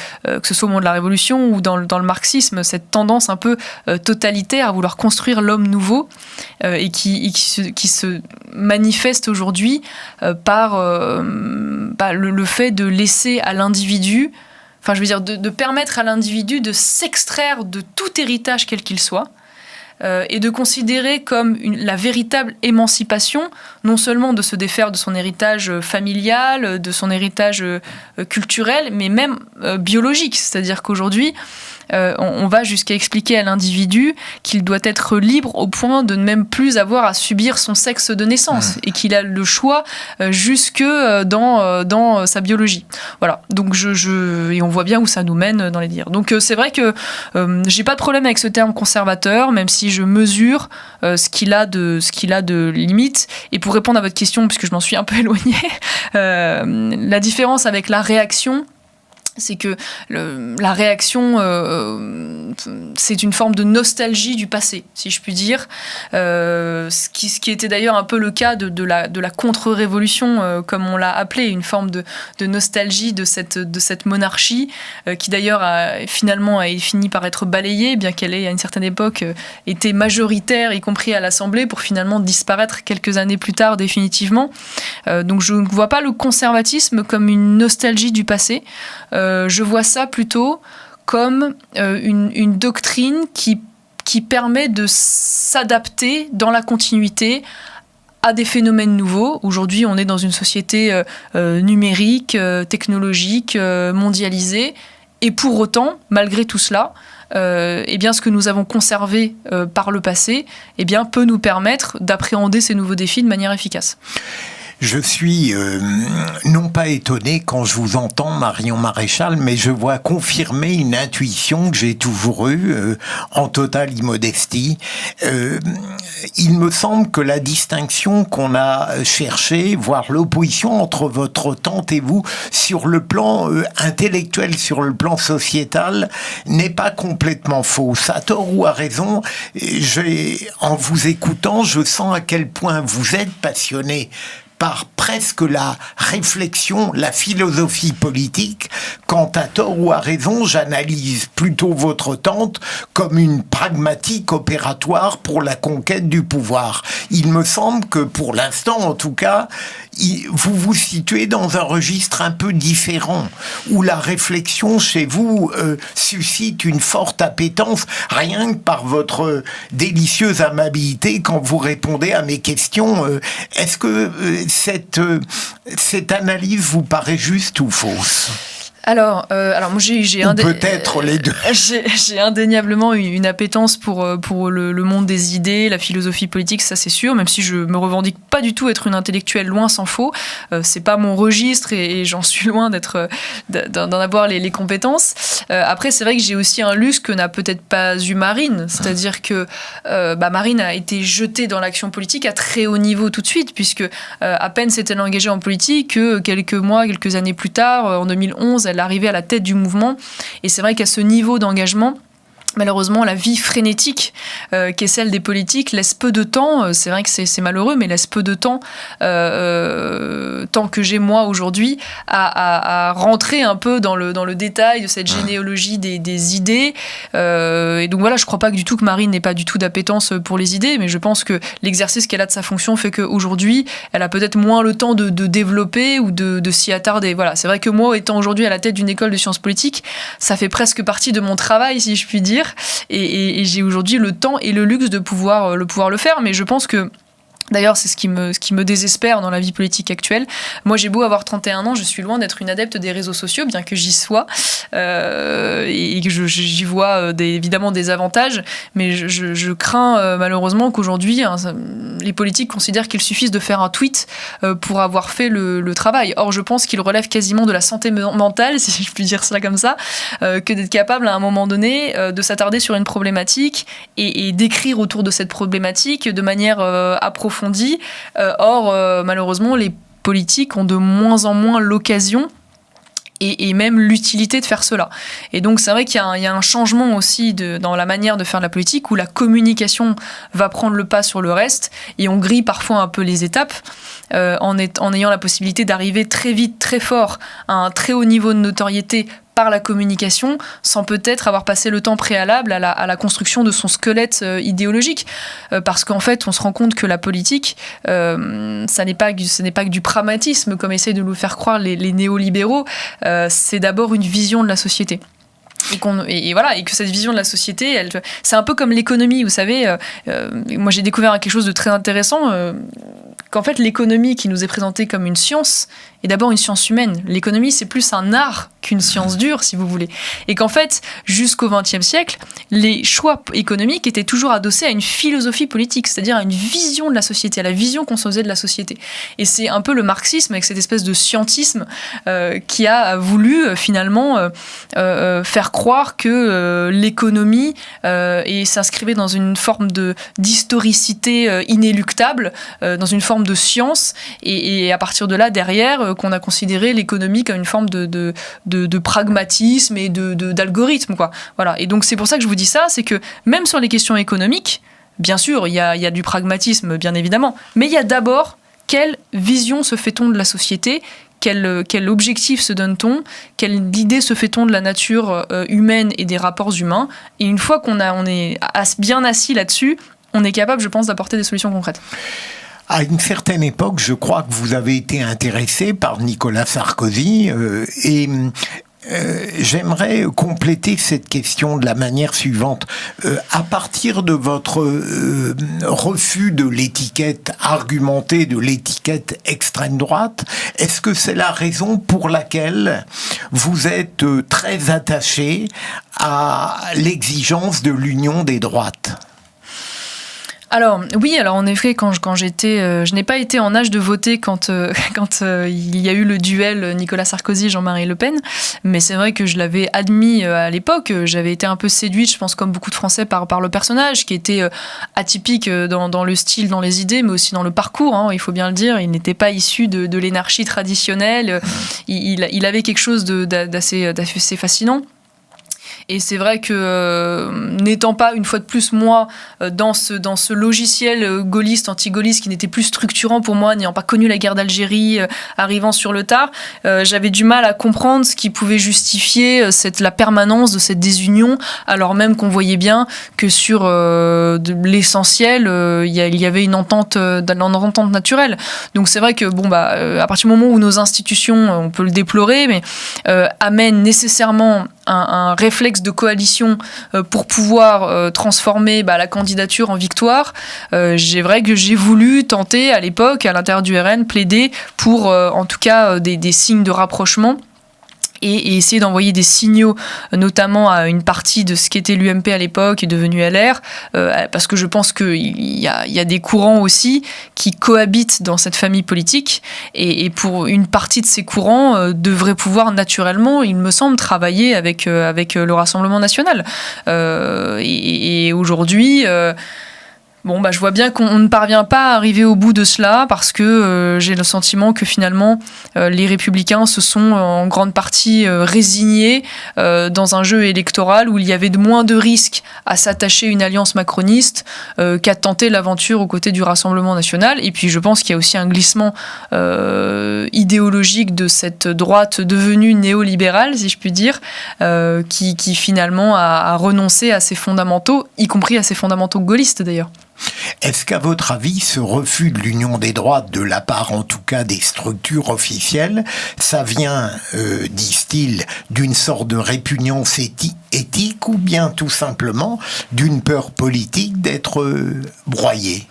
ce soit au moment de la Révolution ou dans le marxisme, cette tendance un peu totalitaire à vouloir construire l'homme nouveau, et qui se manifeste aujourd'hui par le fait de laisser à l'individu, enfin je veux dire de permettre à l'individu de s'extraire de tout héritage quel qu'il soit, et de considérer comme la véritable émancipation, non seulement de se défaire de son héritage familial, de son héritage culturel, mais même biologique. C'est-à-dire qu'aujourd'hui, on va jusqu'à expliquer à l'individu qu'il doit être libre au point de ne même plus avoir à subir son sexe de naissance, et qu'il a le choix jusque dans sa biologie. Voilà. Donc et on voit bien où ça nous mène dans les dires. Donc c'est vrai que j'ai pas de problème avec ce terme conservateur, même si je mesure ce qu'il a de limite. Et pour répondre à votre question, puisque je m'en suis un peu éloignée, la différence avec la réaction, c'est que la réaction, c'est une forme de nostalgie du passé, si je puis dire. Ce qui était d'ailleurs un peu le cas de la contre-révolution, comme on l'a appelé, une forme de nostalgie de cette monarchie, qui d'ailleurs a fini par être balayée, bien qu'elle ait à une certaine époque été majoritaire, y compris à l'Assemblée, pour finalement disparaître quelques années plus tard définitivement. Donc je ne vois pas le conservatisme comme une nostalgie du passé. Je vois ça plutôt comme une doctrine qui permet de s'adapter dans la continuité à des phénomènes nouveaux. Aujourd'hui, on est dans une société numérique, technologique, mondialisée. Et pour autant, malgré tout cela, eh bien, ce que nous avons conservé par le passé eh bien, peut nous permettre d'appréhender ces nouveaux défis de manière efficace. Je suis non pas étonné quand je vous entends, Marion Maréchal, mais je vois confirmer une intuition que j'ai toujours eue, en totale immodestie. Il me semble que la distinction qu'on a cherchée, voire l'opposition entre votre tante et vous, sur le plan intellectuel, sur le plan sociétal, n'est pas complètement fausse. À tort ou à raison, en vous écoutant, je sens à quel point vous êtes passionné par presque la réflexion, la philosophie politique, quand à tort ou à raison, j'analyse plutôt votre tante comme une pragmatique opératoire pour la conquête du pouvoir. Il me semble que, pour l'instant en tout cas, vous vous situez dans un registre un peu différent, où la réflexion chez vous suscite une forte appétence, rien que par votre délicieuse amabilité quand vous répondez à mes questions. Est-ce que cette analyse vous paraît juste ou fausse ? Alors moi j'ai peut-être les deux. J'ai indéniablement une appétence pour le monde des idées, la philosophie politique, ça c'est sûr, même si je me revendique pas du tout être une intellectuelle, loin s'en faut. C'est pas mon registre et j'en suis loin d'en avoir les compétences. Après c'est vrai que j'ai aussi un luxe que n'a peut-être pas eu Marine, c'est-à-dire que Marine a été jetée dans l'action politique à très haut niveau tout de suite, puisque à peine s'est-elle engagée en politique que quelques années plus tard, en 2011, elle arrivée à la tête du mouvement. Et c'est vrai qu'à ce niveau d'engagement, malheureusement, la vie frénétique qui est celle des politiques laisse peu de temps, c'est vrai que c'est malheureux, mais laisse peu de temps, tant que j'ai moi aujourd'hui, à rentrer un peu dans le détail de cette généalogie des idées. Et donc voilà, je ne crois pas du tout que Marine n'ait pas du tout d'appétence pour les idées, mais je pense que l'exercice qu'elle a de sa fonction fait qu'aujourd'hui, elle a peut-être moins le temps de développer ou de s'y attarder. Voilà, c'est vrai que moi, étant aujourd'hui à la tête d'une école de sciences politiques, ça fait presque partie de mon travail, si je puis dire. Et j'ai aujourd'hui le temps et le luxe de pouvoir le faire, mais je pense que d'ailleurs, c'est ce qui me désespère dans la vie politique actuelle. Moi, j'ai beau avoir 31 ans, je suis loin d'être une adepte des réseaux sociaux, bien que j'y sois, et que j'y vois évidemment des avantages, mais je crains malheureusement qu'aujourd'hui, les politiques considèrent qu'il suffise de faire un tweet pour avoir fait le travail. Or, je pense qu'il relève quasiment de la santé mentale, si je puis dire cela comme ça, que d'être capable à un moment donné de s'attarder sur une problématique et d'écrire autour de cette problématique de manière approfondie. Or, malheureusement, les politiques ont de moins en moins l'occasion et même l'utilité de faire cela. Et donc, c'est vrai qu'il y a un changement aussi dans la manière de faire de la politique, où la communication va prendre le pas sur le reste, et on grille parfois un peu les étapes, en ayant la possibilité d'arriver très vite, très fort, à un très haut niveau de notoriété par la communication, sans peut-être avoir passé le temps préalable à la construction de son squelette idéologique. Parce qu'en fait, on se rend compte que la politique, ce n'est pas que du pragmatisme, comme essayent de nous faire croire les néolibéraux, c'est d'abord une vision de la société. Et que cette vision de la société, c'est un peu comme l'économie, vous savez. Moi, j'ai découvert quelque chose de très intéressant, qu'en fait, l'économie qui nous est présentée comme une science est d'abord une science humaine. L'économie, c'est plus un art qu'une science dure, si vous voulez. Et qu'en fait, jusqu'au XXe siècle, les choix économiques étaient toujours adossés à une philosophie politique, c'est-à-dire à une vision de la société, à la vision qu'on se faisait de la société. Et c'est un peu le marxisme, avec cette espèce de scientisme qui a voulu finalement faire croire que l'économie s'inscrivait dans une forme d'historicité inéluctable, dans une forme de science, et à partir de là, derrière, qu'on a considéré l'économie comme une forme de pragmatisme et d'algorithme, quoi. Voilà. Et donc c'est pour ça que je vous dis ça, c'est que même sur les questions économiques, bien sûr, il y a du pragmatisme, bien évidemment, mais il y a d'abord quelle vision se fait-on de la société, quel objectif se donne-t-on, quelle idée se fait-on de la nature humaine et des rapports humains. Et une fois qu'on est bien assis là-dessus, on est capable, je pense, d'apporter des solutions concrètes. À une certaine époque, je crois que vous avez été intéressé par Nicolas Sarkozy et J'aimerais compléter cette question de la manière suivante. À partir de votre refus de l'étiquette argumentée, de l'étiquette extrême droite, est-ce que c'est la raison pour laquelle vous êtes très attaché à l'exigence de l'union des droites ? Alors oui, alors en effet, quand j'étais, je n'ai pas été en âge de voter quand il y a eu le duel Nicolas Sarkozy-Jean-Marie Le Pen, mais c'est vrai que je l'avais admis à l'époque. J'avais été un peu séduite, je pense comme beaucoup de Français, par le personnage, qui était atypique dans le style, dans les idées, mais aussi dans le parcours, hein, il faut bien le dire. Il n'était pas issu de l'énarchie traditionnelle. Il avait quelque chose d'assez fascinant. Et c'est vrai que n'étant pas, une fois de plus, moi, dans ce logiciel gaulliste, anti-gaulliste, qui n'était plus structurant pour moi, n'ayant pas connu la guerre d'Algérie, arrivant sur le tard, j'avais du mal à comprendre ce qui pouvait justifier la permanence de cette désunion, alors même qu'on voyait bien que sur l'essentiel, il y avait une entente naturelle. Donc c'est vrai que, à partir du moment où nos institutions, on peut le déplorer, mais amènent nécessairement un réflexe de coalition pour pouvoir transformer la candidature en victoire. C'est vrai que j'ai voulu tenter à l'époque, à l'intérieur du RN, plaider pour en tout cas des signes de rapprochement. Et essayer d'envoyer des signaux, notamment à une partie de ce qu'était l'UMP à l'époque et devenu LR, parce que je pense qu'il y a des courants aussi qui cohabitent dans cette famille politique, et pour une partie de ces courants devraient pouvoir naturellement, il me semble, travailler avec le Rassemblement national. Et aujourd'hui... je vois bien qu'on ne parvient pas à arriver au bout de cela parce que j'ai le sentiment que finalement les Républicains se sont en grande partie résignés dans un jeu électoral où il y avait de moins de risques à s'attacher à une alliance macroniste qu'à tenter l'aventure aux côtés du Rassemblement national. Et puis je pense qu'il y a aussi un glissement idéologique de cette droite devenue néolibérale, si je puis dire, qui finalement a renoncé à ses fondamentaux, y compris à ses fondamentaux gaullistes d'ailleurs. Est-ce qu'à votre avis, ce refus de l'union des droites, de la part en tout cas des structures officielles, ça vient, disent-ils, d'une sorte de répugnance éthique ou bien tout simplement d'une peur politique d'être broyé ?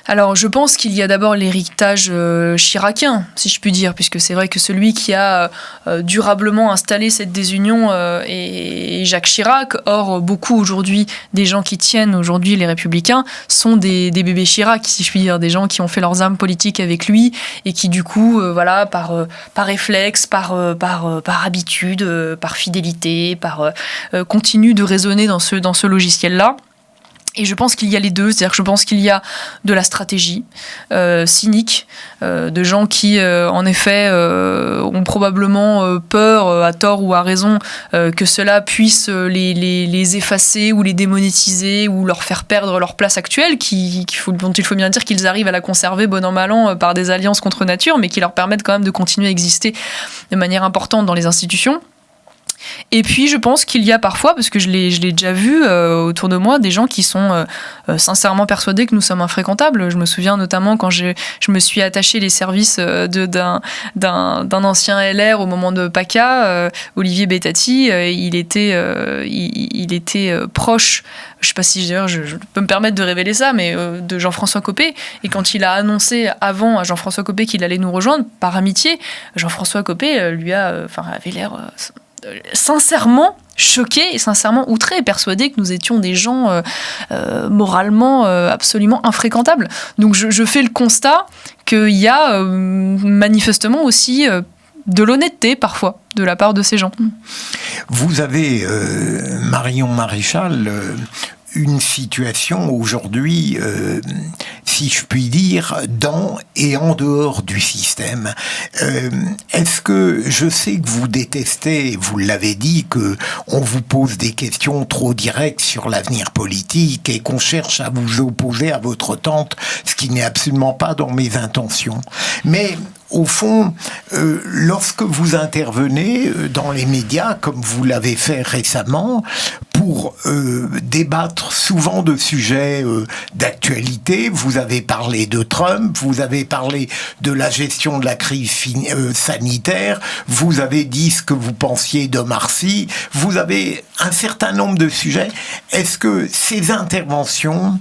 Alors, je pense qu'il y a d'abord l'héritage chiracien, si je puis dire, puisque c'est vrai que celui qui a durablement installé cette désunion est Jacques Chirac. Or, beaucoup aujourd'hui, des gens qui tiennent aujourd'hui les Républicains sont des bébés Chirac, si je puis dire, des gens qui ont fait leurs armes politiques avec lui et qui, du coup, par réflexe, par habitude, par fidélité, continuent de raisonner dans ce logiciel-là. Et je pense qu'il y a les deux, c'est-à-dire que je pense qu'il y a de la stratégie cynique, de gens qui, en effet, ont probablement peur, à tort ou à raison, que cela puisse les effacer ou les démonétiser ou leur faire perdre leur place actuelle, dont il faut bien dire qu'ils arrivent à la conserver bon an mal an par des alliances contre nature, mais qui leur permettent quand même de continuer à exister de manière importante dans les institutions. Et puis je pense qu'il y a parfois, parce que je l'ai déjà vu autour de moi, des gens qui sont sincèrement persuadés que nous sommes infréquentables. Je me souviens notamment quand je me suis attachée les services d'un ancien LR au moment de PACA, Olivier Bettati, il était proche, je ne sais pas si je peux me permettre de révéler ça, mais de Jean-François Copé. Et quand il a annoncé avant à Jean-François Copé qu'il allait nous rejoindre, par amitié, Jean-François Copé avait l'air... sincèrement choqué et sincèrement outré, persuadé que nous étions des gens moralement absolument infréquentables. Donc je fais le constat qu'il y a manifestement aussi de l'honnêteté parfois de la part de ces gens. Vous avez, Marion Maréchal, une situation aujourd'hui, si je puis dire, dans et en dehors du système. Est-ce que, je sais que vous détestez, vous l'avez dit, qu'on vous pose des questions trop directes sur l'avenir politique et qu'on cherche à vous opposer à votre tante, ce qui n'est absolument pas dans mes intentions. Mais au fond, lorsque vous intervenez dans les médias, comme vous l'avez fait récemment, pour débattre souvent de sujets d'actualité, vous avez parlé de Trump, vous avez parlé de la gestion de la crise sanitaire, vous avez dit ce que vous pensiez d'Omar Sy, vous avez un certain nombre de sujets. Est-ce que ces interventions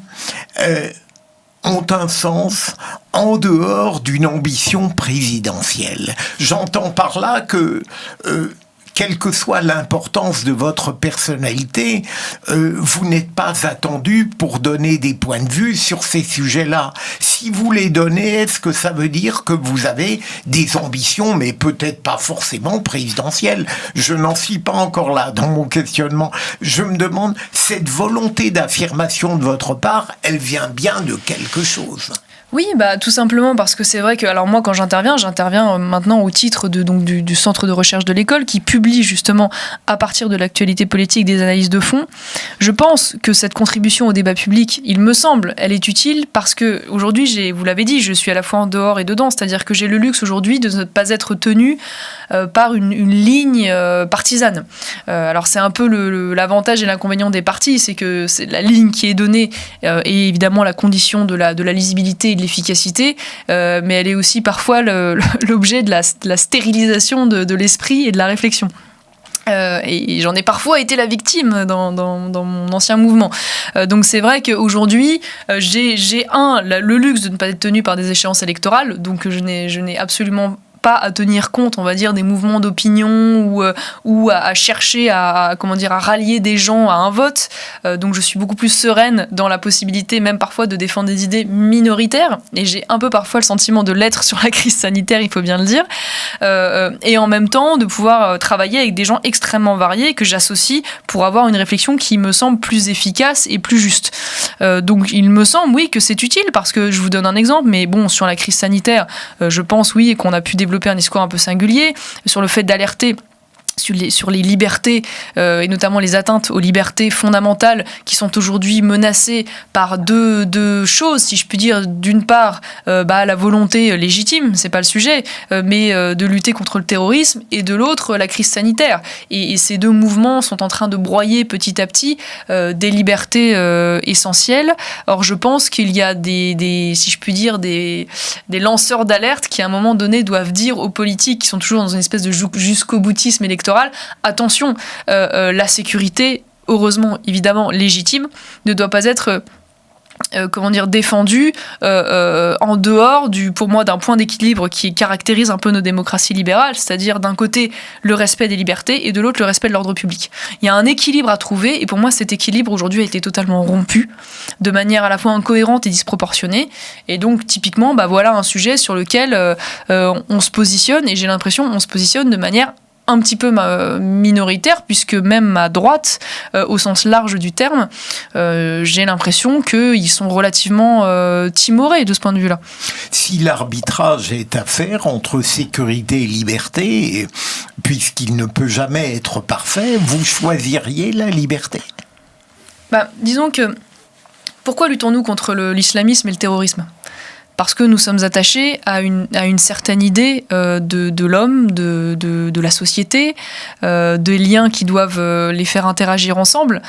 ont un sens en dehors d'une ambition présidentielle? J'entends par là que, quelle que soit l'importance de votre personnalité, vous n'êtes pas attendu pour donner des points de vue sur ces sujets-là. Si vous les donnez, est-ce que ça veut dire que vous avez des ambitions, mais peut-être pas forcément présidentielles? Je n'en suis pas encore là dans mon questionnement. Je me demande, cette volonté d'affirmation de votre part, elle vient bien de quelque chose. Oui, tout simplement parce que c'est vrai que, alors moi quand j'interviens maintenant au titre du centre de recherche de l'école qui publie justement à partir de l'actualité politique des analyses de fond. Je pense que cette contribution au débat public, il me semble, elle est utile parce que aujourd'hui, vous l'avez dit, je suis à la fois en dehors et dedans, c'est-à-dire que j'ai le luxe aujourd'hui de ne pas être tenu par une ligne partisane. Alors c'est un peu l'avantage et l'inconvénient des partis, c'est que c'est la ligne qui est donnée et évidemment la condition de la lisibilité et de l'efficacité, mais elle est aussi parfois l'objet de la stérilisation de l'esprit et de la réflexion. Et j'en ai parfois été la victime dans mon ancien mouvement. Donc c'est vrai qu'aujourd'hui, j'ai le luxe de ne pas être tenu par des échéances électorales, donc je n'ai absolument pas à tenir compte, on va dire, des mouvements d'opinion ou à chercher à rallier des gens à un vote. Donc je suis beaucoup plus sereine dans la possibilité même parfois de défendre des idées minoritaires, et j'ai un peu parfois le sentiment de l'être sur la crise sanitaire, il faut bien le dire, et en même temps de pouvoir travailler avec des gens extrêmement variés que j'associe pour avoir une réflexion qui me semble plus efficace et plus juste. Donc il me semble, oui, que c'est utile, parce que je vous donne un exemple, mais bon, sur la crise sanitaire, je pense, oui, qu'on a pu développer un discours un peu singulier sur le fait d'alerter sur les libertés et notamment les atteintes aux libertés fondamentales qui sont aujourd'hui menacées par deux choses, si je puis dire. D'une part, la volonté légitime, c'est pas le sujet, mais de lutter contre le terrorisme, et de l'autre, la crise sanitaire. Et ces deux mouvements sont en train de broyer petit à petit des libertés essentielles. Or, je pense qu'il y a si je puis dire, des lanceurs d'alerte qui, à un moment donné, doivent dire aux politiques qui sont toujours dans une espèce de jusqu'au-boutisme électoral: attention, la sécurité, heureusement, évidemment, légitime, ne doit pas être défendue en dehors pour moi, d'un point d'équilibre qui caractérise un peu nos démocraties libérales, c'est-à-dire d'un côté le respect des libertés et de l'autre le respect de l'ordre public. Il y a un équilibre à trouver, et pour moi cet équilibre aujourd'hui a été totalement rompu de manière à la fois incohérente et disproportionnée, et donc typiquement voilà un sujet sur lequel on se positionne, et j'ai l'impression on se positionne de manière un petit peu minoritaire, puisque même à droite, au sens large du terme, j'ai l'impression qu'ils sont relativement timorés de ce point de vue-là. Si l'arbitrage est à faire entre sécurité et liberté, puisqu'il ne peut jamais être parfait, vous choisiriez la liberté? Disons que, pourquoi luttons-nous contre l'islamisme et le terrorisme ? Parce que nous sommes attachés à une certaine idée de l'homme, de la société, des liens qui doivent les faire interagir ensemble.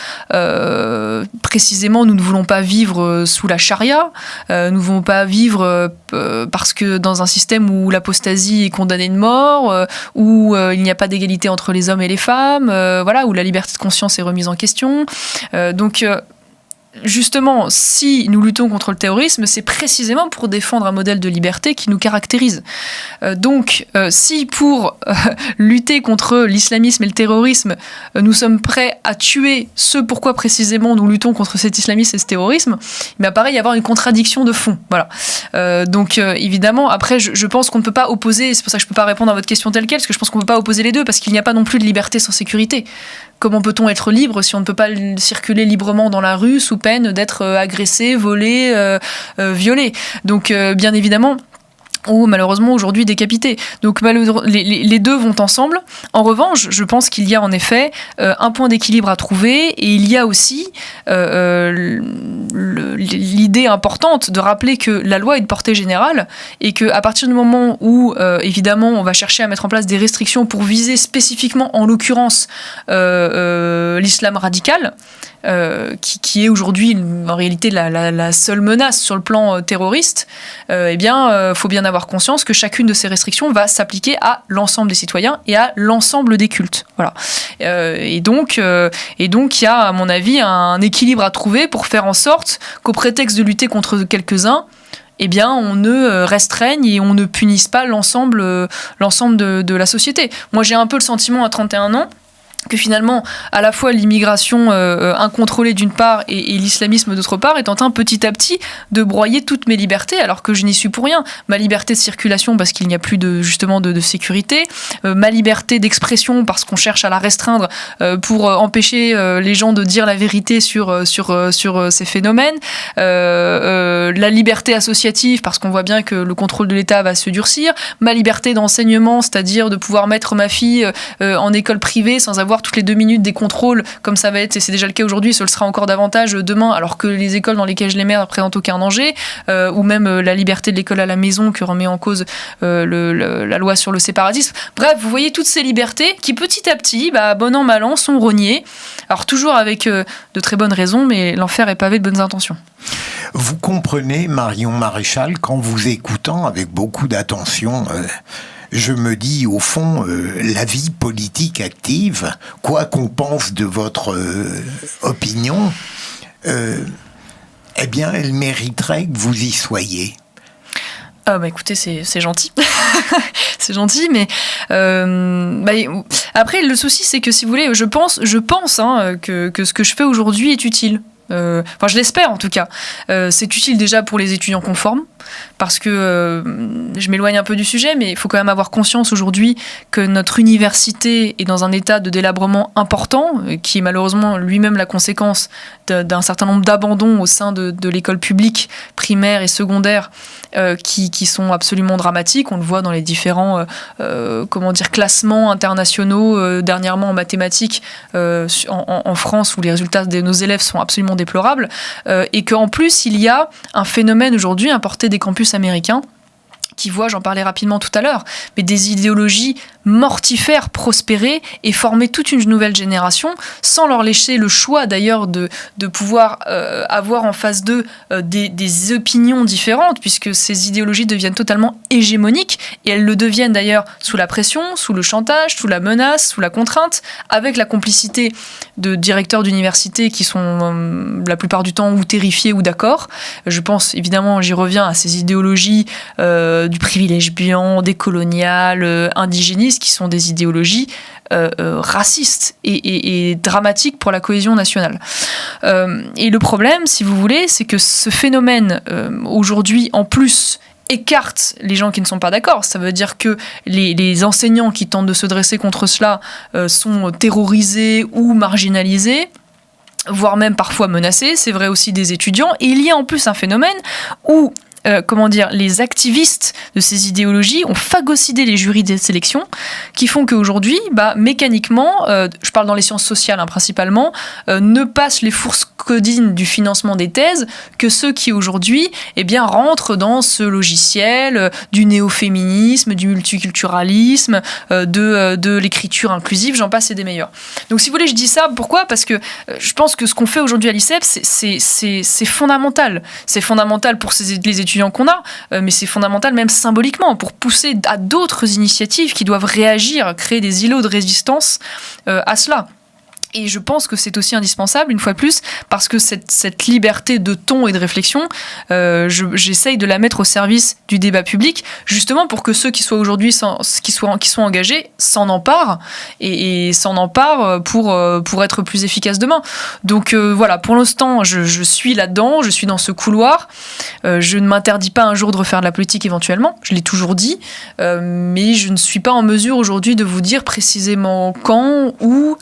Précisément, nous ne voulons pas vivre sous la charia, nous ne voulons pas vivre parce que dans un système où l'apostasie est condamnée de mort, où il n'y a pas d'égalité entre les hommes et les femmes, où la liberté de conscience est remise en question. Justement, si nous luttons contre le terrorisme, c'est précisément pour défendre un modèle de liberté qui nous caractérise. Donc, si pour lutter contre l'islamisme et le terrorisme, nous sommes prêts à tuer ce pourquoi précisément nous luttons contre cet islamisme et ce terrorisme, il m'apparaît y avoir une contradiction de fond. Voilà. Donc, évidemment, après, je pense qu'on ne peut pas opposer, c'est pour ça que je ne peux pas répondre à votre question telle quelle, parce que je pense qu'on ne peut pas opposer les deux, parce qu'il n'y a pas non plus de liberté sans sécurité. Comment peut-on être libre si on ne peut pas circuler librement dans la rue sous peine d'être agressé, volé, violé? Donc, bien évidemment, ou malheureusement aujourd'hui décapité. Donc les deux vont ensemble. En revanche, je pense qu'il y a en effet un point d'équilibre à trouver, et il y a aussi l'idée importante de rappeler que la loi est de portée générale et qu'à partir du moment où, évidemment, on va chercher à mettre en place des restrictions pour viser spécifiquement, en l'occurrence, l'islam radical, qui est aujourd'hui en réalité la seule menace sur le plan terroriste, faut bien avoir conscience que chacune de ces restrictions va s'appliquer à l'ensemble des citoyens et à l'ensemble des cultes. Voilà. Et donc, il y a, à mon avis, un équilibre à trouver pour faire en sorte qu'au prétexte de lutter contre quelques-uns, on ne restreigne et on ne punisse pas l'ensemble de la société. Moi, j'ai un peu le sentiment à 31 ans que finalement, à la fois l'immigration incontrôlée d'une part et l'islamisme d'autre part est en train petit à petit de broyer toutes mes libertés, alors que je n'y suis pour rien. Ma liberté de circulation parce qu'il n'y a plus de sécurité, ma liberté d'expression parce qu'on cherche à la restreindre pour empêcher les gens de dire la vérité sur ces phénomènes, la liberté associative parce qu'on voit bien que le contrôle de l'État va se durcir, ma liberté d'enseignement, c'est-à-dire de pouvoir mettre ma fille en école privée sans avoir toutes les 2 minutes des contrôles, comme ça va être, et c'est déjà le cas aujourd'hui, ce le sera encore davantage demain, alors que les écoles dans lesquelles je les mets ne présentent aucun danger, ou même la liberté de l'école à la maison que remet en cause la loi sur le séparatisme. Bref, vous voyez toutes ces libertés qui petit à petit, bon an mal an, sont rognées. Alors toujours avec de très bonnes raisons, mais l'enfer est pavé de bonnes intentions. Vous comprenez, Marion Maréchal, qu'en vous écoutant avec beaucoup d'attention, je me dis, au fond, la vie politique active, quoi qu'on pense de votre opinion, elle mériterait que vous y soyez. Écoutez, c'est gentil. C'est gentil, mais après, le souci, c'est que si vous voulez, je pense que ce que je fais aujourd'hui est utile. Je l'espère en tout cas. C'est utile déjà pour les étudiants conformes, parce que je m'éloigne un peu du sujet, mais il faut quand même avoir conscience aujourd'hui que notre université est dans un état de délabrement important, qui est malheureusement lui-même la conséquence d'un certain nombre d'abandons au sein de l'école publique, primaire et secondaire, qui sont absolument dramatiques. On le voit dans les différents classements internationaux, dernièrement en mathématiques en France, où les résultats de nos élèves sont absolument déplorables, et qu'en plus il y a un phénomène aujourd'hui importé des campus américains qui voit, j'en parlais rapidement tout à l'heure, mais des idéologies mortifères prospérer et former toute une nouvelle génération, sans leur laisser le choix d'ailleurs de pouvoir avoir en face d'eux des opinions différentes, puisque ces idéologies deviennent totalement hégémoniques, et elles le deviennent d'ailleurs sous la pression, sous le chantage, sous la menace, sous la contrainte, avec la complicité de directeurs d'université qui sont la plupart du temps ou terrifiés ou d'accord. Je pense évidemment, j'y reviens, à ces idéologies du privilège blanc, décolonial, indigéniste, qui sont des idéologies racistes et dramatiques pour la cohésion nationale. Et le problème, si vous voulez, c'est que ce phénomène, aujourd'hui, en plus, écarte les gens qui ne sont pas d'accord. Ça veut dire que les enseignants qui tentent de se dresser contre cela sont terrorisés ou marginalisés, voire même parfois menacés. C'est vrai aussi des étudiants. Et il y a en plus un phénomène où les activistes de ces idéologies ont phagocyté les jurys des sélections, qui font qu'aujourd'hui, mécaniquement, je parle dans les sciences sociales principalement, ne passent les fourches codines du financement des thèses que ceux qui aujourd'hui rentrent dans ce logiciel du néo-féminisme, du multiculturalisme, de l'écriture inclusive, j'en passe et des meilleurs. Donc si vous voulez, je dis ça, pourquoi ? Parce que je pense que ce qu'on fait aujourd'hui à l'ICEP, c'est fondamental. C'est fondamental pour les étudiants qu'on a, mais c'est fondamental même symboliquement pour pousser à d'autres initiatives qui doivent réagir, créer des îlots de résistance à cela. Et je pense que c'est aussi indispensable, une fois de plus, parce que cette liberté de ton et de réflexion, j'essaye de la mettre au service du débat public, justement pour que ceux qui soient aujourd'hui, qui sont engagés, s'en emparent, et s'en emparent pour être plus efficaces demain. Donc voilà, pour l'instant, je suis là-dedans, je suis dans ce couloir. Je ne m'interdis pas un jour de refaire de la politique éventuellement, je l'ai toujours dit, mais je ne suis pas en mesure aujourd'hui de vous dire précisément quand, où,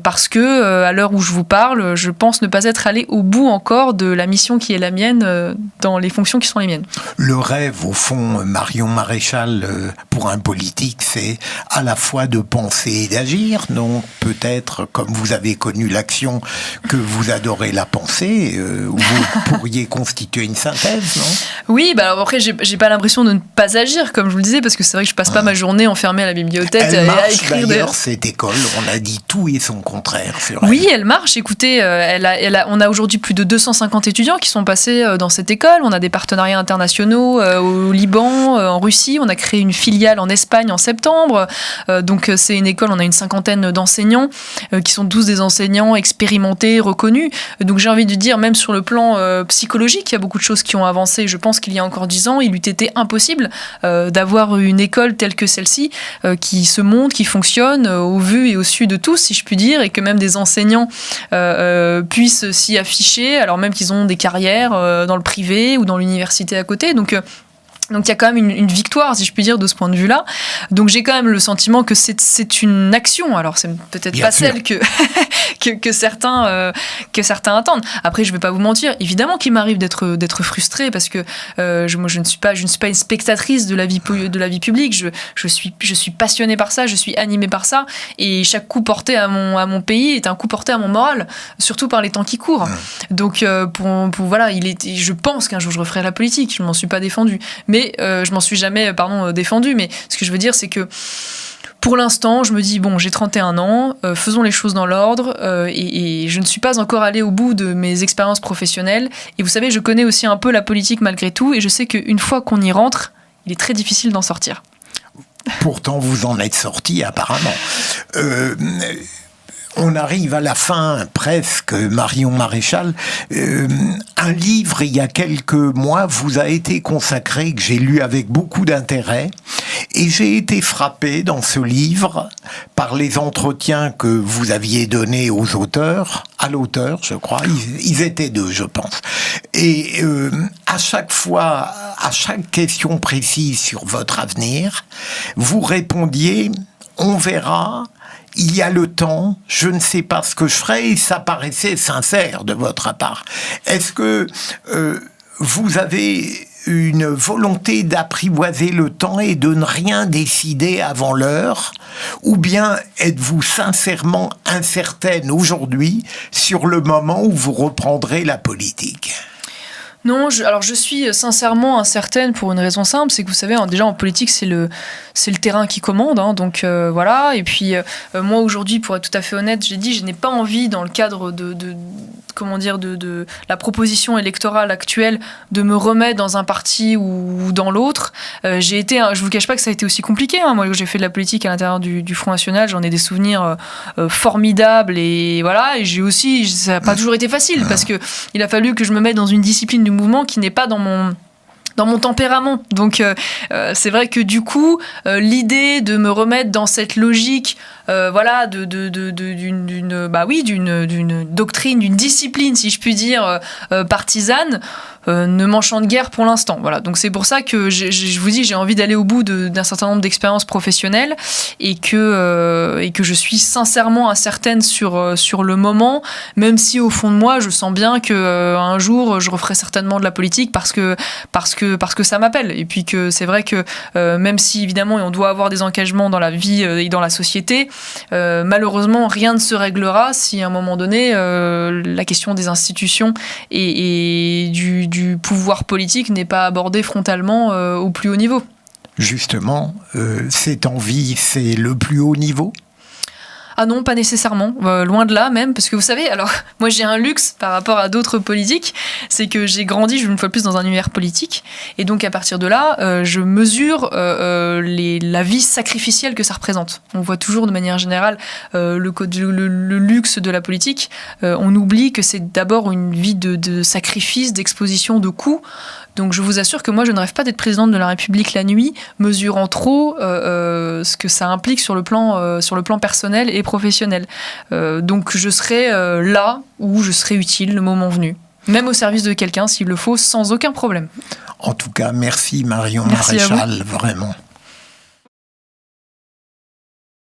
parce parce que, à l'heure où je vous parle, je pense ne pas être allée au bout encore de la mission qui est la mienne dans les fonctions qui sont les miennes. Le rêve, au fond, Marion Maréchal, pour un politique, c'est à la fois de penser et d'agir. Donc, peut-être, comme vous avez connu l'action, que vous adorez la pensée, vous pourriez constituer une synthèse, non? Oui, bah alors après, j'ai pas l'impression de ne pas agir, comme je vous le disais, parce que c'est vrai que je passe pas ma journée enfermée à la bibliothèque elle marche, à écrire d'ailleurs, cette école, on a dit tout et son contraire sur elle. Oui, elle marche. Écoutez, on a aujourd'hui plus de 250 étudiants qui sont passés dans cette école. On a des partenariats internationaux au Liban, en Russie. On a créé une filiale en Espagne en septembre. Donc c'est une école, on a une 50aine d'enseignants qui sont tous des enseignants expérimentés, reconnus. Donc j'ai envie de dire, même sur le plan psychologique, il y a beaucoup de choses qui ont avancé. Je pense qu'il y a encore 10 ans, il eût été impossible d'avoir une école telle que celle-ci qui se monte, qui fonctionne au vu et au su de tous, si je puis dire, et que même des enseignants puissent s'y afficher, alors même qu'ils ont des carrières dans le privé ou dans l'université à côté. Donc il y a quand même une victoire, si je puis dire, de ce point de vue-là. Donc j'ai quand même le sentiment que c'est une action. Alors c'est peut-être Bien pas sûr. celle que certains attendent. Après, je vais pas vous mentir, évidemment qu'il m'arrive d'être frustrée parce que moi je ne suis pas une spectatrice de la vie publique. Je suis passionnée par ça, je suis animée par ça, et chaque coup porté à mon pays est un coup porté à mon moral, surtout par les temps qui courent. Donc voilà, je pense qu'un jour je referai la politique. Je m'en suis pas défendue. Mais je m'en suis jamais défendue. Mais ce que je veux dire, c'est que pour l'instant, je me dis, bon, j'ai 31 ans, faisons les choses dans l'ordre, et je ne suis pas encore allée au bout de mes expériences professionnelles. Et vous savez, je connais aussi un peu la politique malgré tout, et je sais qu'une fois qu'on y rentre, il est très difficile d'en sortir. Pourtant, vous en êtes sorti, apparemment. On arrive à la fin, presque, Marion Maréchal. Un livre, il y a quelques mois, vous a été consacré, que j'ai lu avec beaucoup d'intérêt. Et j'ai été frappé dans ce livre par les entretiens que vous aviez donnés aux auteurs, à l'auteur, je crois. Ils étaient deux, je pense. Et à chaque fois, à chaque question précise sur votre avenir, vous répondiez « On verra ». Il y a le temps, je ne sais pas ce que je ferai, et ça paraissait sincère de votre part. Est-ce que vous avez une volonté d'apprivoiser le temps et de ne rien décider avant l'heure, ou bien êtes-vous sincèrement incertaine aujourd'hui sur le moment où vous reprendrez la politique ? Non, alors je suis sincèrement incertaine pour une raison simple, c'est que vous savez, déjà en politique, c'est le terrain qui commande, hein, donc voilà. Et puis moi aujourd'hui, pour être tout à fait honnête, j'ai dit, je n'ai pas envie, dans le cadre de la proposition électorale actuelle, de me remettre dans un parti ou dans l'autre. Je vous cache pas que ça a été aussi compliqué, hein. Moi, j'ai fait de la politique à l'intérieur du Front National, j'en ai des souvenirs formidables, et voilà. Et ça n'a pas toujours été facile, parce que il a fallu que je me mette dans une discipline du mouvement qui n'est pas dans mon tempérament. Donc c'est vrai que du coup, l'idée de me remettre dans cette logique d'une doctrine, d'une discipline, si je puis dire, partisane, ne m'enchante guère pour l'instant. Voilà. Donc c'est pour ça que je vous dis, j'ai envie d'aller au bout d'un certain nombre d'expériences professionnelles, et que je suis sincèrement incertaine sur le moment, même si au fond de moi, je sens bien que un jour, je referai certainement de la politique parce que ça m'appelle. Et puis que c'est vrai que même si évidemment on doit avoir des engagements dans la vie et dans la société, malheureusement rien ne se réglera si à un moment donné la question des institutions et du pouvoir politique n'est pas abordée frontalement au plus haut niveau. Justement, cette envie, c'est le plus haut niveau ? Ah non, pas nécessairement, loin de là même, parce que vous savez, alors moi j'ai un luxe par rapport à d'autres politiques, c'est que j'ai grandi, une fois de plus, dans un univers politique, et donc à partir de là, je mesure la vie sacrificielle que ça représente. On voit toujours de manière générale le luxe de la politique, on oublie que c'est d'abord une vie de sacrifice, d'exposition, de coûts. Donc je vous assure que moi je ne rêve pas d'être présidente de la République la nuit, mesurant trop ce que ça implique sur le plan personnel et professionnel. Donc je serai là où je serai utile le moment venu, même au service de quelqu'un s'il le faut, sans aucun problème. En tout cas, merci Marion Merci Maréchal, vraiment.